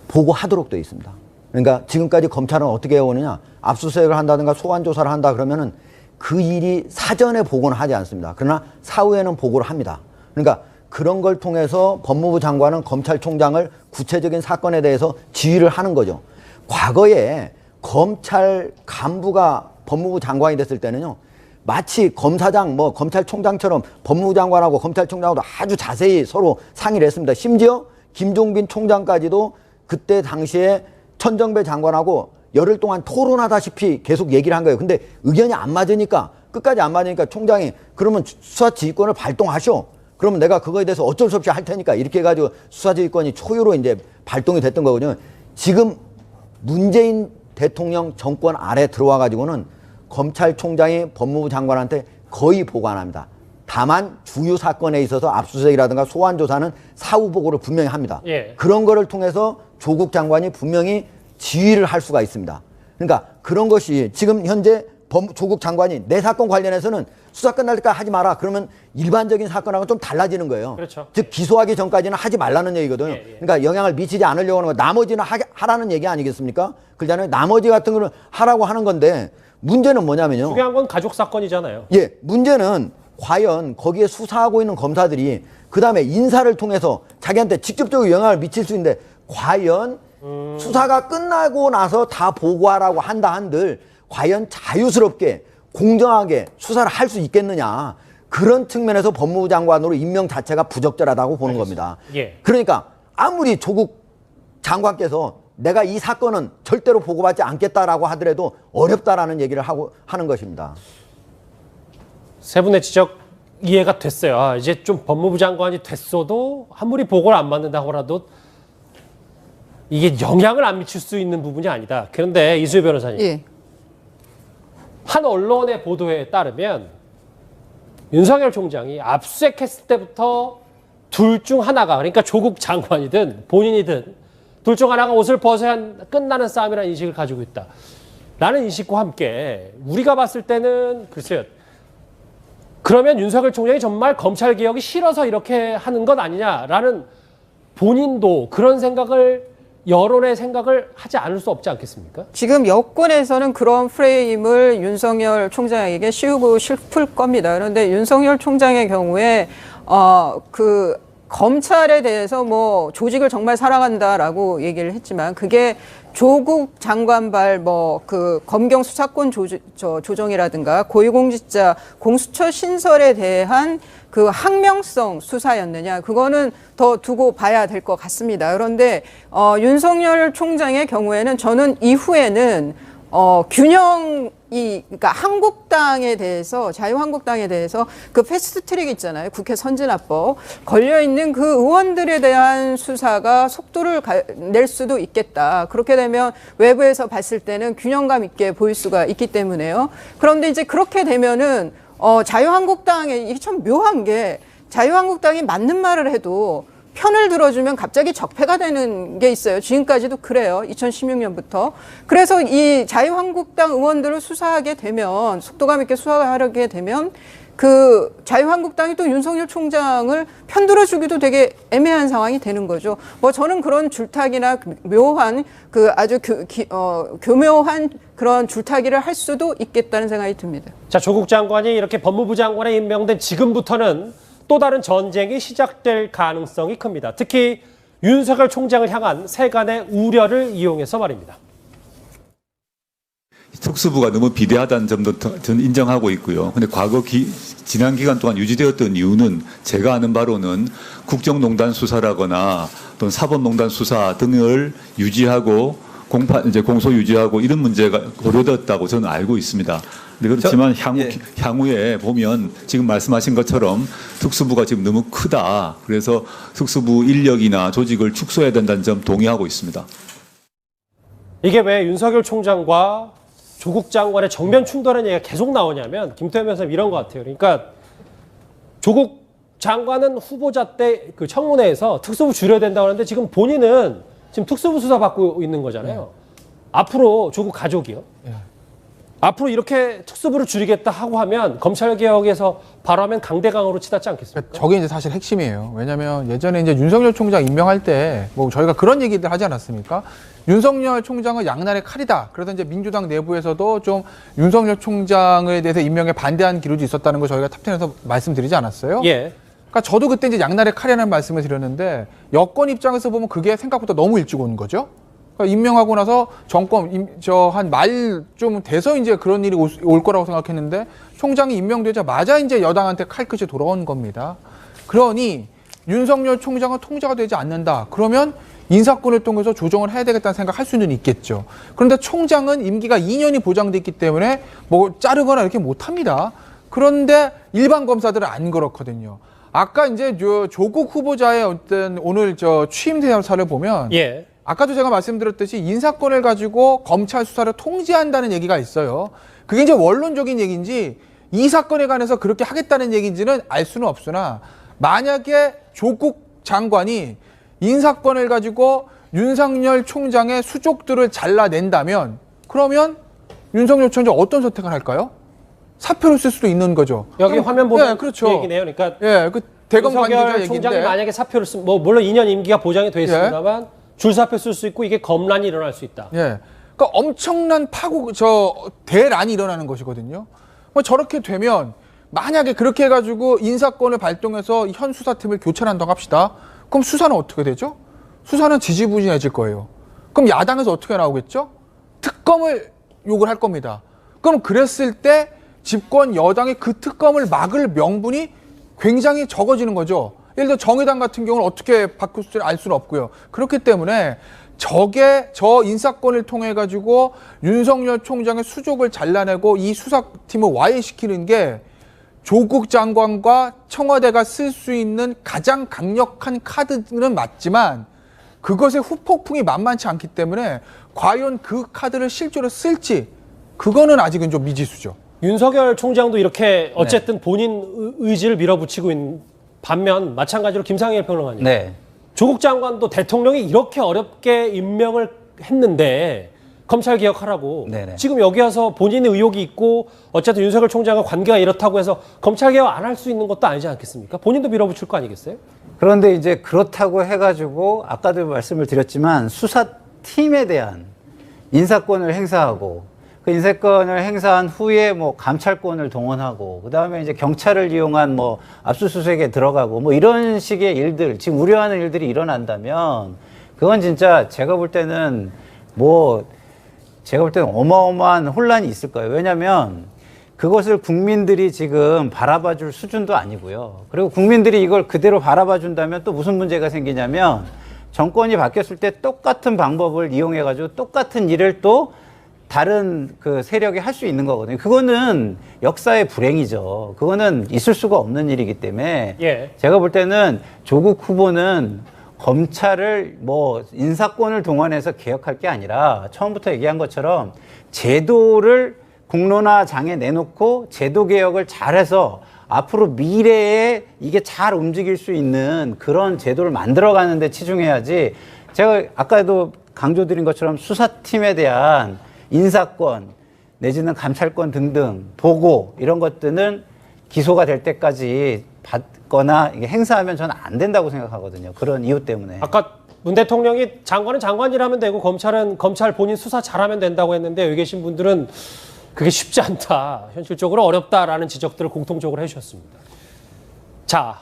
보고하도록 되어 있습니다. 그러니까 지금까지 검찰은 어떻게 해오느냐? 압수수색을 한다든가 소환 조사를 한다 그러면은 그 일이 사전에 보고는 하지 않습니다. 그러나 사후에는 보고를 합니다. 그러니까 그런 걸 통해서 법무부 장관은 검찰총장을 구체적인 사건에 대해서 지휘를 하는 거죠. 과거에 검찰 간부가 법무부 장관이 됐을 때는요, 마치 검사장, 검찰총장처럼 법무부 장관하고 검찰총장하고도 아주 자세히 서로 상의를 했습니다. 심지어 김종빈 총장까지도 그때 당시에 천정배 장관하고 열흘 동안 토론하다시피 계속 얘기를 한 거예요. 근데 의견이 안 맞으니까, 끝까지 안 맞으니까 총장이 그러면 수사지휘권을 발동하셔. 그러면 내가 그거에 대해서 어쩔 수 없이 할 테니까 이렇게 해가지고 수사지휘권이 초유로 이제 발동이 됐던 거거든요. 지금 문재인 대통령 정권 아래 들어와가지고는 검찰총장이 법무부 장관한테 거의 보고 안 합니다. 다만 주요 사건에 있어서 압수수색이라든가 소환조사는 사후 보고를 분명히 합니다. 예. 그런 거를 통해서 조국 장관이 분명히 지휘를 할 수가 있습니다. 그러니까 그런 것이 지금 현재 조국 장관이 내 사건 관련해서는 수사 끝날 때까지 하지 마라. 그러면 일반적인 사건하고 좀 달라지는 거예요. 그렇죠. 즉 기소하기 전까지는 하지 말라는 얘기거든요. 그러니까 영향을 미치지 않으려고 하는 거. 나머지는 하라는 얘기 아니겠습니까? 그러잖아요. 나머지 같은 거는 하라고 하는 건데 문제는 뭐냐면요. 중요한 건 가족 사건이잖아요. 예, 문제는 과연 거기에 수사하고 있는 검사들이 그다음에 인사를 통해서 자기한테 직접적으로 영향을 미칠 수 있는데 과연 수사가 끝나고 나서 다 보고하라고 한다 한들 과연 자유스럽게 공정하게 수사를 할 수 있겠느냐. 그런 측면에서 법무부 장관으로 임명 자체가 부적절하다고 보는 겁니다. 예. 그러니까 아무리 조국 장관께서 내가 이 사건은 절대로 보고받지 않겠다라고 하더라도 어렵다라는 얘기를 하는 것입니다. 세 분의 지적 이해가 됐어요. 이제 좀 법무부 장관이 됐어도 아무리 보고를 안 받는다고라도 이게 영향을 안 미칠 수 있는 부분이 아니다. 그런데 이수희 변호사님. 예. 한 언론의 보도에 따르면 윤석열 총장이 압수수색했을 때부터 둘 중 하나가, 그러니까 조국 장관이든 본인이든 둘 중 하나가 옷을 벗어야 끝나는 싸움이라는 인식을 가지고 있다. 라는 인식과 함께 우리가 봤을 때는 글쎄요. 그러면 윤석열 총장이 정말 검찰개혁이 싫어서 이렇게 하는 것 아니냐라는 본인도 그런 생각을 여론의 생각을 하지 않을 수 없지 않겠습니까? 지금 여권에서는 그런 프레임을 윤석열 총장에게 씌우고 싶을 겁니다. 그런데 윤석열 총장의 경우에 검찰에 대해서 뭐 조직을 정말 사랑한다라고 얘기를 했지만 그게 조국 장관발 검경 수사권 조정이라든가 고위공직자 공수처 신설에 대한 그 항명성 수사였느냐, 그거는 더 두고 봐야 될 것 같습니다. 그런데 윤석열 총장의 경우에는 저는 이후에는 그러니까 한국당에 대해서, 자유한국당에 대해서 그 패스트트랙 있잖아요. 국회 선진화법 걸려있는 그 의원들에 대한 수사가 속도를 낼 수도 있겠다. 그렇게 되면 외부에서 봤을 때는 균형감 있게 보일 수가 있기 때문에요. 그런데 이제 그렇게 되면은 자유한국당에 이게 참 묘한 게 자유한국당이 맞는 말을 해도 편을 들어주면 갑자기 적폐가 되는 게 있어요. 지금까지도 그래요. 2016년부터. 그래서 이 자유한국당 의원들을 수사하게 되면, 속도감 있게 수사하게 되면 그 자유한국당이 또 윤석열 총장을 편들어주기도 되게 애매한 상황이 되는 거죠. 저는 그런 줄타기나 묘한 아주 교묘한 그런 줄타기를 할 수도 있겠다는 생각이 듭니다. 자, 조국 장관이 이렇게 법무부 장관에 임명된 지금부터는 또 다른 전쟁이 시작될 가능성이 큽니다. 특히 윤석열 총장을 향한 세간의 우려를 이용해서 말입니다. 특수부가 너무 비대하다는 점도 저는 인정하고 있고요. 근데 지난 기간 동안 유지되었던 이유는 제가 아는 바로는 국정농단 수사라거나 또는 사법농단 수사 등을 유지하고 공소 유지하고 이런 문제가 고려되었다고 저는 알고 있습니다. 근데 그렇지만 향후에 보면 지금 말씀하신 것처럼 특수부가 지금 너무 크다. 그래서 특수부 인력이나 조직을 축소해야 된다는 점 동의하고 있습니다. 이게 왜 윤석열 총장과 조국 장관의 정면 충돌한 얘기가 계속 나오냐면 김태현 변호사님 이런 것 같아요. 그러니까 조국 장관은 후보자 때 그 청문회에서 특수부 줄여야 된다고 하는데 지금 본인은 지금 특수부 수사 받고 있는 거잖아요. 앞으로 조국 가족이요. 앞으로 이렇게 특수부를 줄이겠다 하고 하면 검찰개혁에서 바로 하면 강대강으로 치닫지 않겠습니까? 저게 이제 사실 핵심이에요. 왜냐하면 예전에 이제 윤석열 총장 임명할 때 뭐 저희가 그런 얘기들 하지 않았습니까? 윤석열 총장은 양날의 칼이다. 그래서 이제 민주당 내부에서도 좀 윤석열 총장에 대해서 임명에 반대한 기류도 있었다는 거 저희가 탑10에서 말씀드리지 않았어요? 예. 그러니까 저도 그때 이제 양날의 칼이라는 말씀을 드렸는데 여권 입장에서 보면 그게 생각보다 너무 일찍 온 거죠. 그러니까 임명하고 나서 정권 한 말 좀 돼서 이제 그런 일이 올 거라고 생각했는데 총장이 임명되자마자 이제 여당한테 칼끝이 돌아온 겁니다. 그러니 윤석열 총장은 통제가 되지 않는다. 그러면 인사권을 통해서 조정을 해야 되겠다는 생각할 수는 있겠죠. 그런데 총장은 임기가 2년이 보장돼 있기 때문에 뭐 자르거나 이렇게 못합니다. 그런데 일반 검사들은 안 그렇거든요. 아까 이제 조국 후보자의 어떤 오늘 취임 대사를 보면 아까도 제가 말씀드렸듯이 인사권을 가지고 검찰 수사를 통제한다는 얘기가 있어요. 그게 이제 원론적인 얘기인지 이 사건에 관해서 그렇게 하겠다는 얘기인지는 알 수는 없으나 만약에 조국 장관이 인사권을 가지고 윤석열 총장의 수족들을 잘라낸다면 그러면 윤석열 총장 어떤 선택을 할까요? 사표를 쓸 수도 있는 거죠. 여기 화면 보면 그렇죠. 그 얘기네요. 그러니까 그 대검 관계자 총장이 얘기인데 만약에 사표를 쓰면 물론 2년 임기가 보장이 돼 있습니다만 줄사표 쓸 수 있고 이게 검란이 일어날 수 있다. 그러니까 엄청난 대란이 일어나는 것이거든요. 뭐 저렇게 되면 만약에 그렇게 해가지고 인사권을 발동해서 현 수사팀을 교체한다고 합시다. 그럼 수사는 어떻게 되죠? 수사는 지지부진해질 거예요. 그럼 야당에서 어떻게 나오겠죠? 특검을 요구를 할 겁니다. 그럼 그랬을 때 집권 여당이 그 특검을 막을 명분이 굉장히 적어지는 거죠. 예를 들어 정의당 같은 경우는 어떻게 바꿀지 알 수는 없고요. 그렇기 때문에 저 인사권을 통해 가지고 윤석열 총장의 수족을 잘라내고 이 수사팀을 와해시키는 게 조국 장관과 청와대가 쓸 수 있는 가장 강력한 카드는 맞지만 그것의 후폭풍이 만만치 않기 때문에 과연 그 카드를 실제로 쓸지 그거는 아직은 좀 미지수죠. 윤석열 총장도 이렇게 어쨌든 본인 의지를 밀어붙이고 있는 반면 마찬가지로 김상일 평론가님. 조국 장관도 대통령이 이렇게 어렵게 임명을 했는데 검찰 개혁하라고 지금 여기 와서 본인의 의혹이 있고 어쨌든 윤석열 총장과 관계가 이렇다고 해서 검찰 개혁 안 할 수 있는 것도 아니지 않겠습니까? 본인도 밀어붙일 거 아니겠어요? 그런데 이제 그렇다고 해가지고 아까도 말씀을 드렸지만 수사팀에 대한 인사권을 행사하고 그 인사권을 행사한 후에 뭐 감찰권을 동원하고 그다음에 이제 경찰을 이용한 뭐 압수수색에 들어가고 뭐 이런 식의 일들 지금 우려하는 일들이 일어난다면 그건 진짜 제가 볼 때는 어마어마한 혼란이 있을 거예요. 왜냐하면 그것을 국민들이 지금 바라봐 줄 수준도 아니고요. 그리고 국민들이 이걸 그대로 바라봐 준다면 또 무슨 문제가 생기냐면 정권이 바뀌었을 때 똑같은 방법을 이용해 가지고 똑같은 일을 또 다른 그 세력이 할 수 있는 거거든요. 그거는 역사의 불행이죠. 그거는 있을 수가 없는 일이기 때문에 제가 볼 때는 조국 후보는 검찰을 뭐 인사권을 동원해서 개혁할 게 아니라 처음부터 얘기한 것처럼 제도를 공론화장에 내놓고 제도 개혁을 잘해서 앞으로 미래에 이게 잘 움직일 수 있는 그런 제도를 만들어가는 데 치중해야지 제가 아까도 강조드린 것처럼 수사팀에 대한 인사권 내지는 감찰권 등등 보고 이런 것들은 기소가 될 때까지 받거나 이게 행사하면 저는 안 된다고 생각하거든요. 그런 이유 때문에. 아까 문 대통령이 장관은 장관이라면 되고 검찰은 검찰 본인 수사 잘하면 된다고 했는데 여기 계신 분들은 그게 쉽지 않다. 현실적으로 어렵다라는 지적들을 공통적으로 해주셨습니다. 자,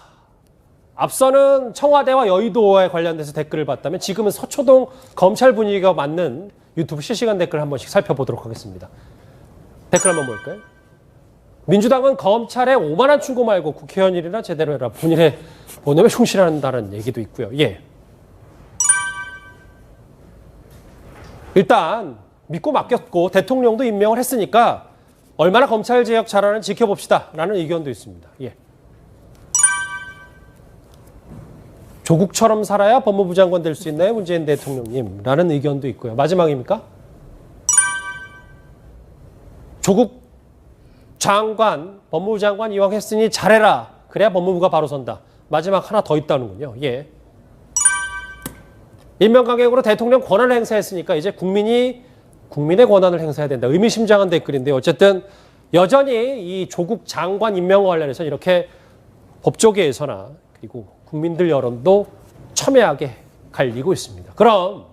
앞서는 청와대와 여의도에 관련돼서 댓글을 봤다면 지금은 서초동 검찰 분위기가 맞는 유튜브 실시간 댓글 한 번씩 살펴보도록 하겠습니다. 댓글 한번 볼까요? 민주당은 검찰에 오만한 충고 말고 국회의원 일이나 제대로 해라. 본인의 본업에 충실한다는 얘기도 있고요. 예. 일단 믿고 맡겼고 대통령도 임명을 했으니까 얼마나 검찰 개혁 잘하는지 지켜봅시다 라는 의견도 있습니다. 예. 조국처럼 살아야 법무부 장관 될 수 있나요? 문재인 대통령님 라는 의견도 있고요. 마지막입니까? 조국 장관, 법무부 장관 이왕 했으니 잘해라. 그래야 법무부가 바로 선다. 마지막 하나 더 있다는군요. 예. 임명강경으로 대통령 권한을 행사했으니까 이제 국민의 권한을 행사해야 된다. 의미심장한 댓글인데 어쨌든 여전히 이 조국 장관 임명과 관련해서 이렇게 법조계에서나 그리고 국민들 여론도 첨예하게 갈리고 있습니다. 그럼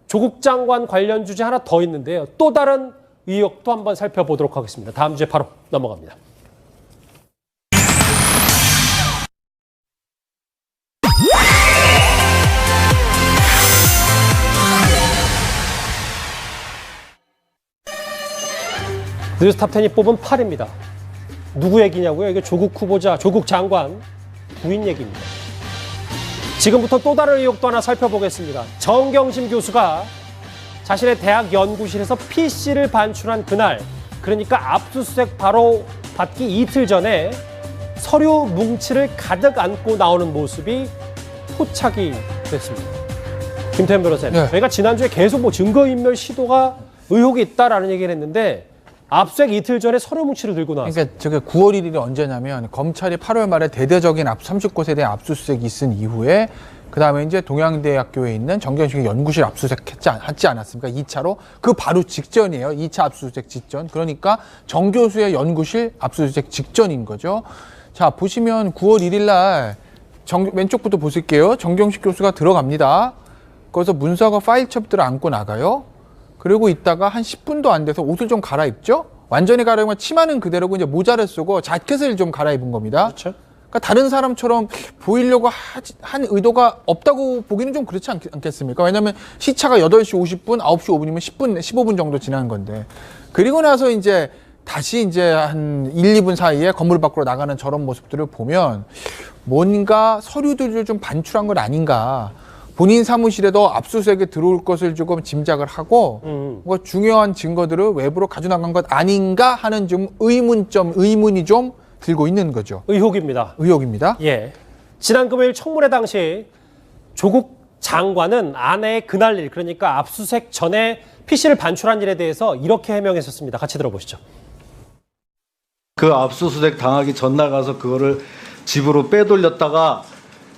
조국 장관 관련 주제 하나 더 있는데요. 또 다른 의혹도 한번 살펴보도록 하겠습니다. 다음 주에 바로 넘어갑니다. 뉴스탑10이 뽑은 8입니다. 누구 얘기냐고요? 이게 조국 후보자, 조국 장관 부인 얘기입니다. 지금부터 또 다른 의혹도 하나 살펴보겠습니다. 정경심 교수가 자신의 대학 연구실에서 PC를 반출한 그날, 그러니까 압수수색 바로 받기 이틀 전에 서류 뭉치를 가득 안고 나오는 모습이 포착이 됐습니다. 김태현 변호사님, 네. 저희가 지난주에 계속 증거인멸 시도가 의혹이 있다라는 얘기를 했는데 압수수색 이틀 전에 서류 뭉치를 들고 나왔어요. 그러니까 저게 9월 1일이 언제냐면 검찰이 8월 말에 대대적인 30곳에 대한 압수수색이 있은 이후에 그다음에 이제 동양대학교에 있는 정경심의 연구실 압수수색했지 않았습니까? 2차로 그 바로 직전이에요. 2차 압수수색 직전. 그러니까 정 교수의 연구실 압수수색 직전인 거죠. 자, 보시면 9월 1일 날 왼쪽부터 보실게요. 정경심 교수가 들어갑니다. 거기서 문서가 파일 첩들을 안고 나가요. 그리고 있다가 한 10분도 안 돼서 옷을 좀 갈아입죠. 완전히 갈아입으면 치마는 그대로고 이제 모자를 쓰고 자켓을 좀 갈아입은 겁니다. 그렇죠. 그러니까 다른 사람처럼 보이려고 한 의도가 없다고 보기는 좀 그렇지 않겠습니까? 왜냐하면 시차가 8시 50분, 9시 5분이면 15분 정도 지난 건데. 그리고 나서 이제 다시 이제 한 1, 2분 사이에 건물 밖으로 나가는 저런 모습들을 보면 뭔가 서류들을 좀 반출한 건 아닌가. 본인 사무실에도 압수수색에 들어올 것을 조금 짐작을 하고 뭐 중요한 증거들을 외부로 가져나간 것 아닌가 하는 좀 의문이 좀 들고 있는 거죠. 의혹입니다. 의혹입니다. 예. 지난 금요일 청문회 당시 조국 장관은 아내의 그날 일, 그러니까 압수수색 전에 PC를 반출한 일에 대해서 이렇게 해명했었습니다. 같이 들어보시죠. 그 압수수색 당하기 전날 가서 그거를 집으로 빼돌렸다가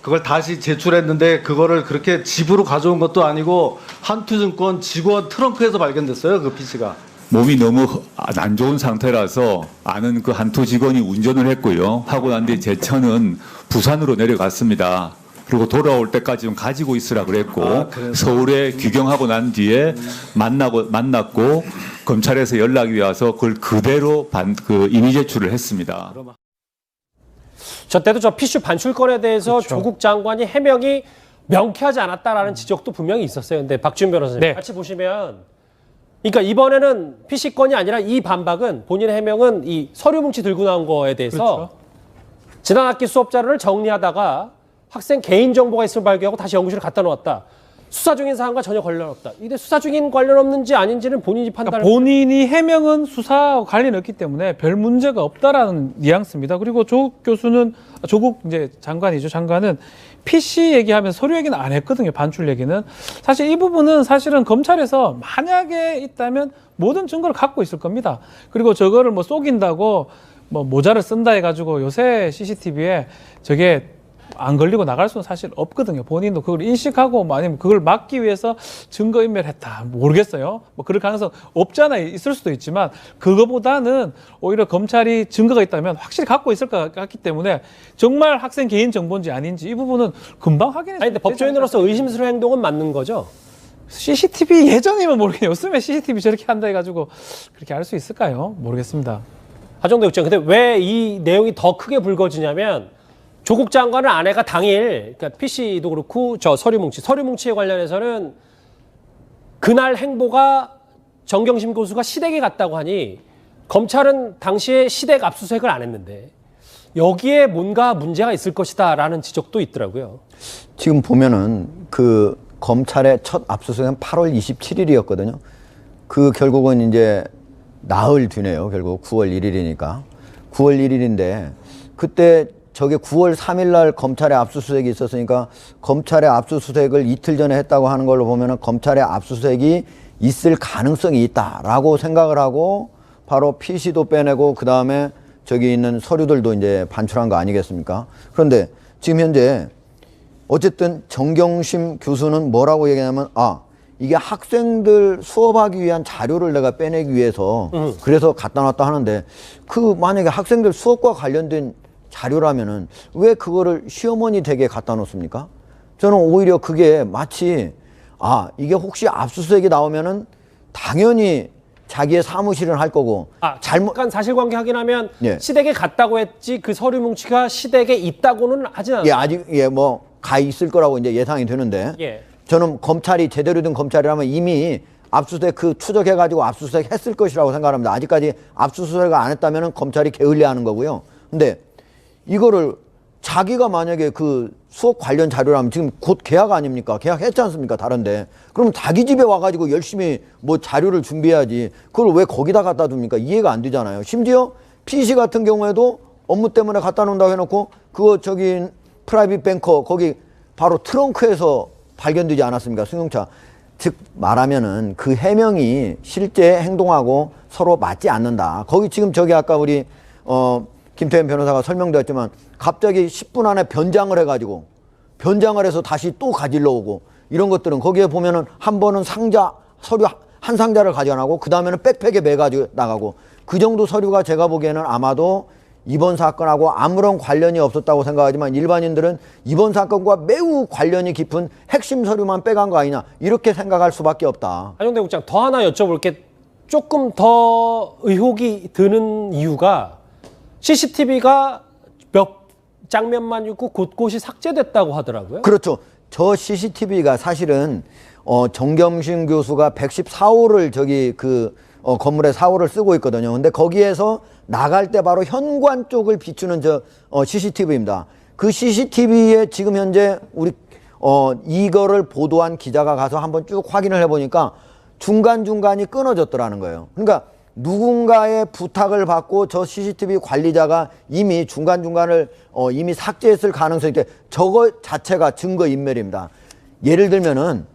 그걸 다시 제출했는데 그거를 그렇게 집으로 가져온 것도 아니고 한투증권 직원 트렁크에서 발견됐어요. 그 PC가. 몸이 너무 안 좋은 상태라서 아는 그 한투 직원이 운전을 했고요. 하고 난 뒤에 제 차는 부산으로 내려갔습니다. 그리고 돌아올 때까지 좀 가지고 있으라 그랬고 서울에 귀경하고 난 뒤에 만났고 검찰에서 연락이 와서 그걸 그대로 이미 제출을 했습니다. 저 때도 저 PC 반출 건에 대해서 그렇죠. 조국 장관이 해명이 명쾌하지 않았다라는 지적도 분명히 있었어요. 근데 박지훈 변호사님 네. 같이 보시면 그러니까 이번에는 PC 건이 아니라 이 반박은 본인의 해명은 이 서류 뭉치 들고 나온 거에 대해서 그렇죠. 지난 학기 수업 자료를 정리하다가 학생 개인정보가 있음을 발견하고 다시 연구실에 갖다 놓았다. 수사 중인 사항과 전혀 관련 없다. 이게 수사 중인 관련 없는지 아닌지는 본인이 판단을. 그러니까 본인이 해명은 수사와 관련이 없기 때문에 별 문제가 없다라는 뉘앙스입니다. 그리고 조국 이제 장관은 PC 얘기하면서 서류 얘기는 안 했거든요. 반출 얘기는. 사실 이 부분은 사실은 검찰에서 만약에 있다면 모든 증거를 갖고 있을 겁니다. 그리고 저거를 뭐 속인다고 뭐 모자를 쓴다 해가지고 요새 CCTV에 저게 안 걸리고 나갈 수는 사실 없거든요. 본인도 그걸 인식하고 아니면 그걸 막기 위해서 증거인멸했다. 모르겠어요. 뭐 그럴 가능성 없잖아요. 있을 수도 있지만 그거보다는 오히려 검찰이 증거가 있다면 확실히 갖고 있을 것 같기 때문에 정말 학생 개인 정보인지 아닌지 이 부분은 금방 확인해. 아니 근데 법조인으로서 의심스러운 행동은 맞는 거죠? CCTV 예전이면 모르겠네요. 요즘에 CCTV 저렇게 한다 해가지고 그렇게 알 수 있을까요? 모르겠습니다. 하정도 역장. 근데 왜 이 내용이 더 크게 불거지냐면 조국 장관은 아내가 당일, 그러니까 PC도 그렇고 저 서류 뭉치에 관련해서는 그날 행보가 정경심 교수가 시댁에 갔다고 하니 검찰은 당시에 시댁 압수수색을 안 했는데 여기에 뭔가 문제가 있을 것이다라는 지적도 있더라고요. 지금 보면은 그 검찰의 첫 압수수색은 8월 27일이었거든요. 그 결국은 이제 나흘 뒤네요. 결국 9월 1일이니까. 9월 1일인데 그때 저게 9월 3일 날 검찰의 압수수색이 있었으니까 검찰의 압수수색을 이틀 전에 했다고 하는 걸로 보면은 검찰의 압수수색이 있을 가능성이 있다라고 생각을 하고 바로 PC도 빼내고 그 다음에 저기 있는 서류들도 이제 반출한 거 아니겠습니까? 그런데 지금 현재 어쨌든 정경심 교수는 뭐라고 얘기하냐면 이게 학생들 수업하기 위한 자료를 내가 빼내기 위해서 그래서 갖다 놨다 하는데 그 만약에 학생들 수업과 관련된 자료라면은 왜 그거를 시어머니 댁에 갖다 놓습니까? 저는 오히려 그게 마치 이게 혹시 압수수색이 나오면은 당연히 자기의 사무실을 할 거고 잠깐 사실관계 확인하면 시댁에 갔다고 했지 그 서류 뭉치가 시댁에 있다고는 하진 않아요. 아직 뭐 가 있을 거라고 이제 예상이 되는데 저는 검찰이 제대로 된 검찰이라면 이미 압수수색 그 추적해가지고 압수수색 했을 것이라고 생각합니다. 아직까지 압수수색을 안 했다면 검찰이 게을리하는 거고요. 근데 이거를 자기가 만약에 그 수업 관련 자료라면 지금 곧 계약 아닙니까? 계약했지 않습니까? 다른데. 그럼 자기 집에 와가지고 열심히 뭐 자료를 준비해야지. 그걸 왜 거기다 갖다 둡니까? 이해가 안 되잖아요. 심지어 PC 같은 경우에도 업무 때문에 갖다 놓는다고 해놓고 그거 저기 프라이빗 뱅커 거기 바로 트렁크에서 발견되지 않았습니까? 승용차. 즉 말하면은 그 해명이 실제 행동하고 서로 맞지 않는다. 거기 지금 저기 아까 우리 김태현 변호사가 설명드렸지만 갑자기 10분 안에 변장을 해가지고 변장을 해서 다시 또 가지러 오고 이런 것들은 거기에 보면은 한 번은 상자 서류 한 상자를 가져가고 그 다음에는 백팩에 매가지고 나가고 그 정도 서류가 제가 보기에는 아마도 이번 사건하고 아무런 관련이 없었다고 생각하지만 일반인들은 이번 사건과 매우 관련이 깊은 핵심 서류만 빼간 거 아니냐 이렇게 생각할 수밖에 없다. 한영대 국장 더 하나 여쭤볼 게 조금 더 의혹이 드는 이유가 CCTV가 몇 장면만 있고 곳곳이 삭제됐다고 하더라고요. 그렇죠. 저 CCTV가 사실은 정경심 교수가 114호를 저기 그 건물에 4호를 쓰고 있거든요. 근데 거기에서 나갈 때 바로 현관 쪽을 비추는 저 CCTV입니다. 그 CCTV에 지금 현재 우리 이거를 보도한 기자가 가서 한번 쭉 확인을 해보니까 중간중간이 끊어졌더라는 거예요. 그러니까 누군가의 부탁을 받고 저 CCTV 관리자가 이미 중간중간을 이미 삭제했을 가능성이 있대. 저거 자체가 증거인멸입니다. 예를 들면은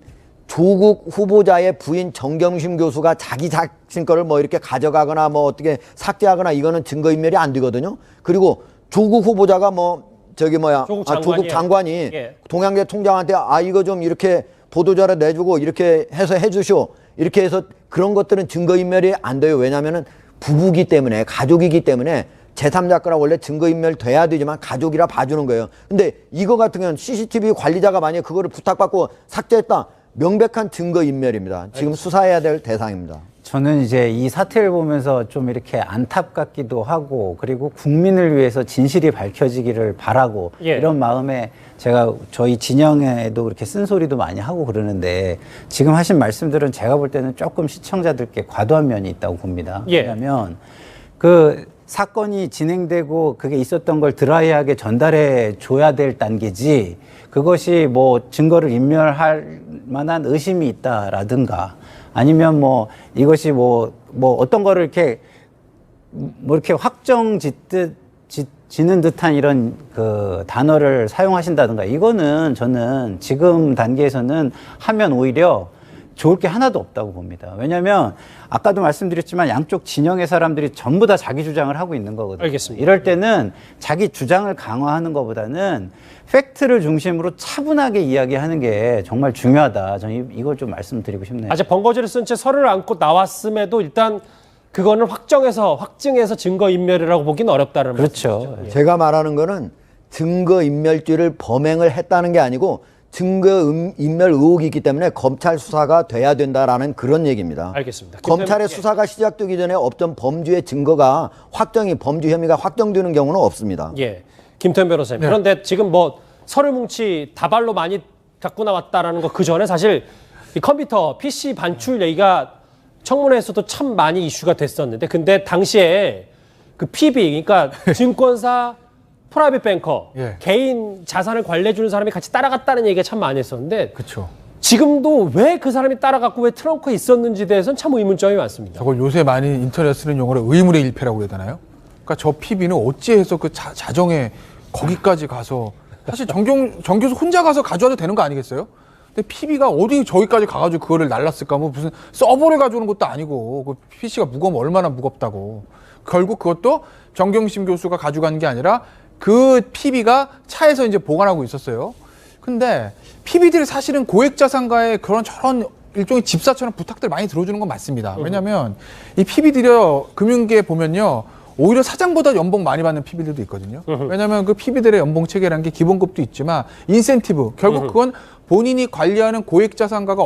조국 후보자의 부인 정경심 교수가 자기 자신 거를 뭐 이렇게 가져가거나 뭐 어떻게 삭제하거나 이거는 증거인멸이 안 되거든요. 그리고 조국 후보자가 뭐 저기 뭐야 조국 장관이 동양대 통장한테 이거 좀 이렇게 보도자료 내주고 이렇게 해서 해주시오. 이렇게 해서 그런 것들은 증거인멸이 안 돼요. 왜냐하면은 부부기 때문에 가족이기 때문에 제3자거나 원래 증거인멸 돼야 되지만 가족이라 봐주는 거예요. 근데 이거 같은 경우는 CCTV 관리자가 만약에 그거를 부탁받고 삭제했다. 명백한 증거인멸입니다. 지금 수사해야 될 대상입니다. 저는 이제 이 사태를 보면서 좀 이렇게 안타깝기도 하고 그리고 국민을 위해서 진실이 밝혀지기를 바라고 이런 마음에 제가 저희 진영에도 그렇게 쓴소리도 많이 하고 그러는데 지금 하신 말씀들은 제가 볼 때는 조금 시청자들께 과도한 면이 있다고 봅니다. 왜냐하면 그 사건이 진행되고 그게 있었던 걸 드라이하게 전달해 줘야 될 단계지 그것이 뭐 증거를 인멸할 만한 의심이 있다라든가 아니면 뭐 이것이 뭐 어떤 거를 이렇게 뭐 이렇게 확정 짓는 듯한 이런 그 단어를 사용하신다든가 이거는 저는 지금 단계에서는 하면 오히려 좋을 게 하나도 없다고 봅니다. 왜냐하면 아까도 말씀드렸지만 양쪽 진영의 사람들이 전부 다 자기 주장을 하고 있는 거거든요. 알겠습니다. 이럴 때는 자기 주장을 강화하는 것보다는 팩트를 중심으로 차분하게 이야기하는 게 정말 중요하다. 저는 이걸 좀 말씀드리고 싶네요. 아직 번거지를 쓴 채 서류를 안고 나왔음에도 일단 그거는 확증해서 증거인멸이라고 보기는 어렵다는 그렇죠. 말씀이죠. 제가 말하는 거는 증거인멸죄를 범행을 했다는 게 아니고 증거인멸 의혹이 있기 때문에 검찰 수사가 돼야 된다라는 그런 얘기입니다. 알겠습니다. 검찰의 수사가 시작되기 전에 없던 범죄의 증거가 범죄 혐의가 확정되는 경우는 없습니다. 예. 김태현 변호사님. 네. 그런데 지금 뭐 서류 뭉치 다발로 많이 갖고 나왔다라는 거 그 전에 사실 이 컴퓨터 PC 반출 얘기가 청문회에서도 참 많이 이슈가 됐었는데, 근데 당시에 그 PB, 그러니까 증권사 프라이빗 뱅커, 예. 개인 자산을 관리해주는 사람이 같이 따라갔다는 얘기가 참 많이 했었는데, 그렇죠. 지금도 왜 그 사람이 따라갔고 왜 트렁크에 있었는지에 대해서는 참 의문점이 많습니다. 저걸 요새 많이 인터넷 쓰는 용어로 의문의 일패라고 해야 되나요? 그러니까 저 PB는 어찌해서 그 자정에 거기까지 가서, 사실 정 교수 혼자 가서 가져와도 되는 거 아니겠어요? 근데 PB가 어디 저기까지 가가지고 그거를 날랐을까? 뭐 무슨 서버를 가져오는 것도 아니고, 그 PC가 무거우면 얼마나 무겁다고. 결국 그것도 정경심 교수가 가져간 게 아니라 그 PB가 차에서 이제 보관하고 있었어요. 근데 PB들이 사실은 고액자산가의 그런 저런 일종의 집사처럼 부탁들 많이 들어주는 건 맞습니다. 왜냐하면 이 PB들이 금융계에 보면요, 오히려 사장보다 연봉 많이 받는 PB들도 있거든요. 왜냐하면 그 PB들의 연봉 체계라는 게 기본급도 있지만 인센티브, 결국 그건 본인이 관리하는 고액자산가가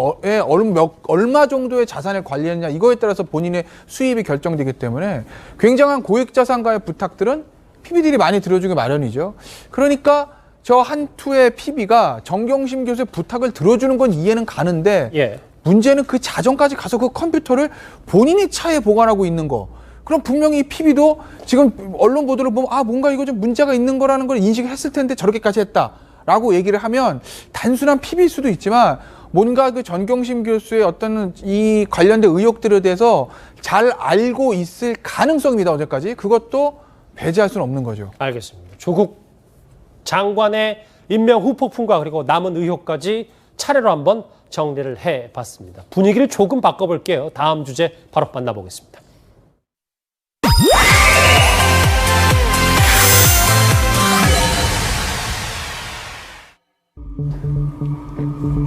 얼마 정도의 자산을 관리했냐, 이거에 따라서 본인의 수입이 결정되기 때문에 굉장한 고액자산가의 부탁들은 PB들이 많이 들어주기 마련이죠. 그러니까 저 한 투의 PB가 정경심 교수의 부탁을 들어주는 건 이해는 가는데, 예. 문제는 그 자정까지 가서 그 컴퓨터를 본인이 차에 보관하고 있는 거. 그럼 분명히 이 PB도 지금 언론 보도를 보면 뭔가 이거 좀 문제가 있는 거라는 걸 인식을 했을 텐데 저렇게까지 했다라고 얘기를 하면 단순한 PB일 수도 있지만 뭔가 그 전경심 교수의 어떤 이 관련된 의혹들에 대해서 잘 알고 있을 가능성입니다. 어제까지. 그것도 배제할 수는 없는 거죠. 알겠습니다. 조국 장관의 임명 후폭풍과 그리고 남은 의혹까지 차례로 한번 정리를 해봤습니다. 분위기를 조금 바꿔볼게요. 다음 주제 바로 만나보겠습니다.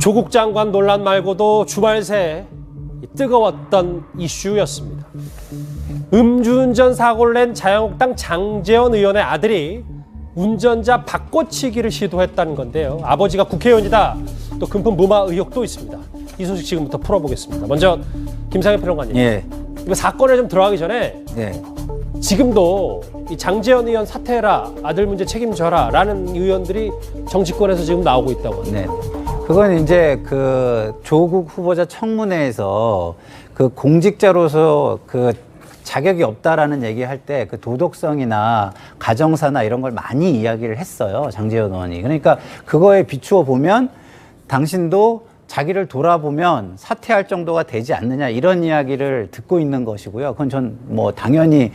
조국 장관 논란 말고도 주말 새 뜨거웠던 이슈였습니다. 음주운전 사고를 낸 자유한국당 장제원 의원의 아들이 운전자 바꿔치기를 시도했다는 건데요. 아버지가 국회의원이다. 또 금품 무마 의혹도 있습니다. 이 소식 지금부터 풀어보겠습니다. 먼저 김상현 평론가님. 예. 이거 사건에 좀 들어가기 전에 네. 지금도 이 장제원 의원 사퇴해라, 아들 문제 책임져라 라는 의원들이 정치권에서 지금 나오고 있다고 합니다. 네. 그건 이제 그 조국 후보자 청문회에서 그 공직자로서 그 자격이 없다라는 얘기할 때 그 도덕성이나 가정사나 이런 걸 많이 이야기를 했어요. 장제원 의원이. 그러니까 그거에 비추어 보면 당신도 자기를 돌아보면 사퇴할 정도가 되지 않느냐, 이런 이야기를 듣고 있는 것이고요. 그건 전 뭐 당연히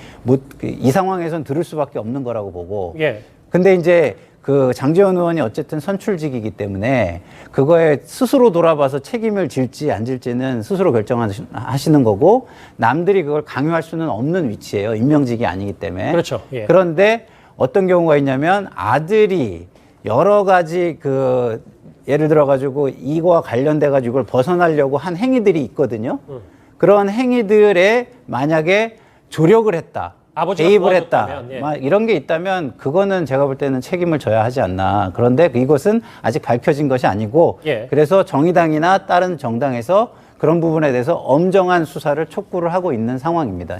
이 상황에선 들을 수밖에 없는 거라고 보고. 예. 근데 이제 그 장제원 의원이 어쨌든 선출직이기 때문에 그거에 스스로 돌아봐서 책임을 질지 안 질지는 스스로 결정하시는 거고, 남들이 그걸 강요할 수는 없는 위치예요. 임명직이 아니기 때문에. 그렇죠. 예. 그런데 어떤 경우가 있냐면 아들이 여러 가지 그 예를 들어가지고 이거와 관련돼가지고 이걸 벗어나려고 한 행위들이 있거든요. 그런 행위들에 만약에 조력을 했다. 개입을 했다. 예. 막 이런 게 있다면 그거는 제가 볼 때는 책임을 져야 하지 않나. 그런데 이것은 아직 밝혀진 것이 아니고, 예. 그래서 정의당이나 다른 정당에서 그런 부분에 대해서 엄정한 수사를 촉구를 하고 있는 상황입니다.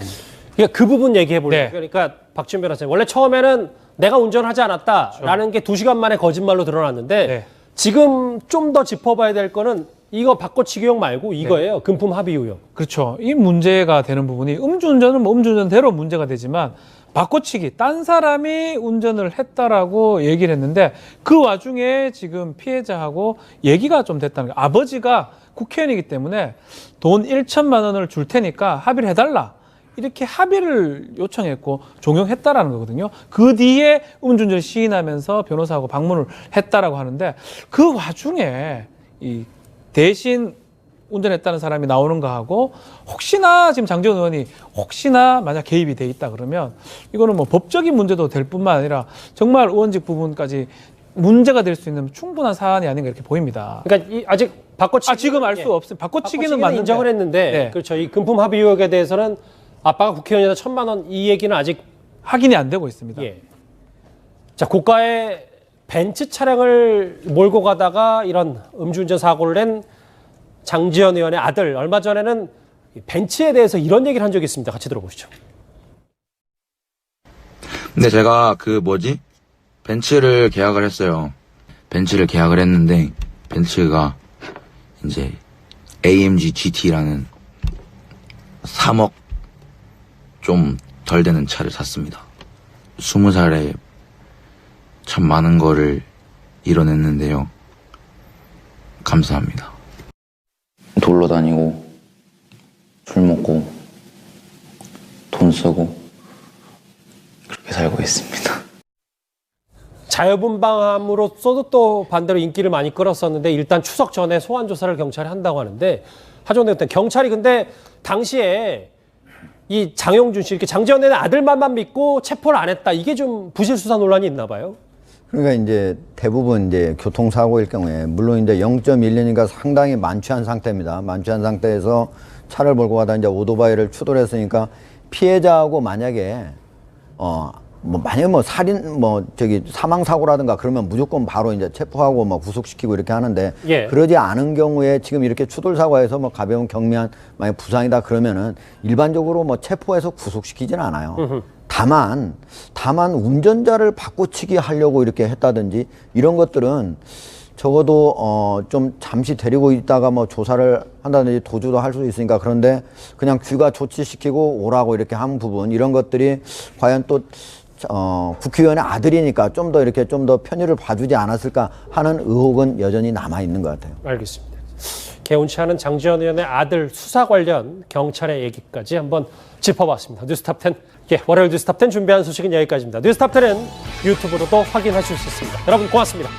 그러니까 그 부분 얘기해 볼게요. 네. 그러니까 박지원 변호사님, 원래 처음에는 내가 운전하지 않았다라는 게 2시간 만에 거짓말로 드러났는데 네. 지금 좀 더 짚어봐야 될 거는 이거 바꿔치기 의혹 말고 이거예요. 금품 합의 의혹. 그렇죠. 이 문제가 되는 부분이 음주운전은 뭐 음주운전대로 문제가 되지만 바꿔치기, 딴 사람이 운전을 했다라고 얘기를 했는데 그 와중에 지금 피해자하고 얘기가 좀 됐다는 거예요. 아버지가 국회의원이기 때문에 돈 1천만 원을 줄 테니까 합의를 해달라. 이렇게 합의를 요청했고 종용했다라는 거거든요. 그 뒤에 음주운전을 시인하면서 변호사하고 방문을 했다라고 하는데 그 와중에 이 대신 운전했다는 사람이 나오는 거하고 혹시나 지금 장제원 의원이 혹시나 만약 개입이 돼 있다 그러면 이거는 뭐 법적인 문제도 될 뿐만 아니라 정말 의원직 부분까지 문제가 될 수 있는 충분한 사안이 아닌가 이렇게 보입니다. 그러니까 아직 바꿔치기 지금 알 수 없어요. 바꿔치기는 맞는데 인정을 했는데 네. 그렇죠. 이 금품 합의 의혹에 대해서는 아빠가 국회의원이다 1,000만 원 이 얘기는 아직 확인이 안 되고 있습니다. 예. 자, 고가의 벤츠 차량을 몰고 가다가 이런 음주운전 사고를 낸 장제원 의원의 아들, 얼마 전에는 벤츠에 대해서 이런 얘기를 한 적이 있습니다. 같이 들어보시죠. 근데 제가 벤츠를 계약을 했어요. 벤츠를 계약을 했는데 벤츠가 이제 AMG GT라는 3억 좀 덜 되는 차를 샀습니다. 20살에 참 많은 거를 이뤄냈는데요. 감사합니다. 놀러 다니고 술 먹고 돈 쓰고 그렇게 살고 있습니다. 자유분방함으로써도 또 반대로 인기를 많이 끌었었는데 일단 추석 전에 소환 조사를 경찰이 한다고 하는데 하정대 그때 경찰이 근데 당시에 이 장영준 씨 이렇게 장지현 의원의 아들만 믿고 체포를 안 했다. 이게 좀 부실 수사 논란이 있나 봐요. 그러니까 이제 대부분 이제 교통사고일 경우에 물론 이제 0.1년이니까 상당히 만취한 상태입니다. 만취한 상태에서 차를 몰고 가다 이제 오토바이를 추돌했으니까 피해자하고 만약에 만약에 살인 사망 사고라든가 그러면 무조건 바로 이제 체포하고 구속시키고 이렇게 하는데 예. 그러지 않은 경우에 지금 이렇게 추돌 사고에서 가벼운 경미한 만약 부상이다 그러면은 일반적으로 체포해서 구속시키지는 않아요. 다만 운전자를 바꿔치기 하려고 이렇게 했다든지 이런 것들은 적어도 좀 잠시 데리고 있다가 조사를 한다든지 도주도 할 수 있으니까 그런데 그냥 귀가 조치시키고 오라고 이렇게 한 부분 이런 것들이 과연 또 국회의원의 아들이니까 좀 더 편의를 봐주지 않았을까 하는 의혹은 여전히 남아 있는 것 같아요. 알겠습니다. 개운치 않은 장지현 의원의 아들 수사 관련 경찰의 얘기까지 한번 짚어봤습니다. 뉴스탑10. 월요일 뉴스탑10 준비한 소식은 여기까지입니다. 뉴스탑10은 유튜브로도 확인하실 수 있습니다. 여러분 고맙습니다.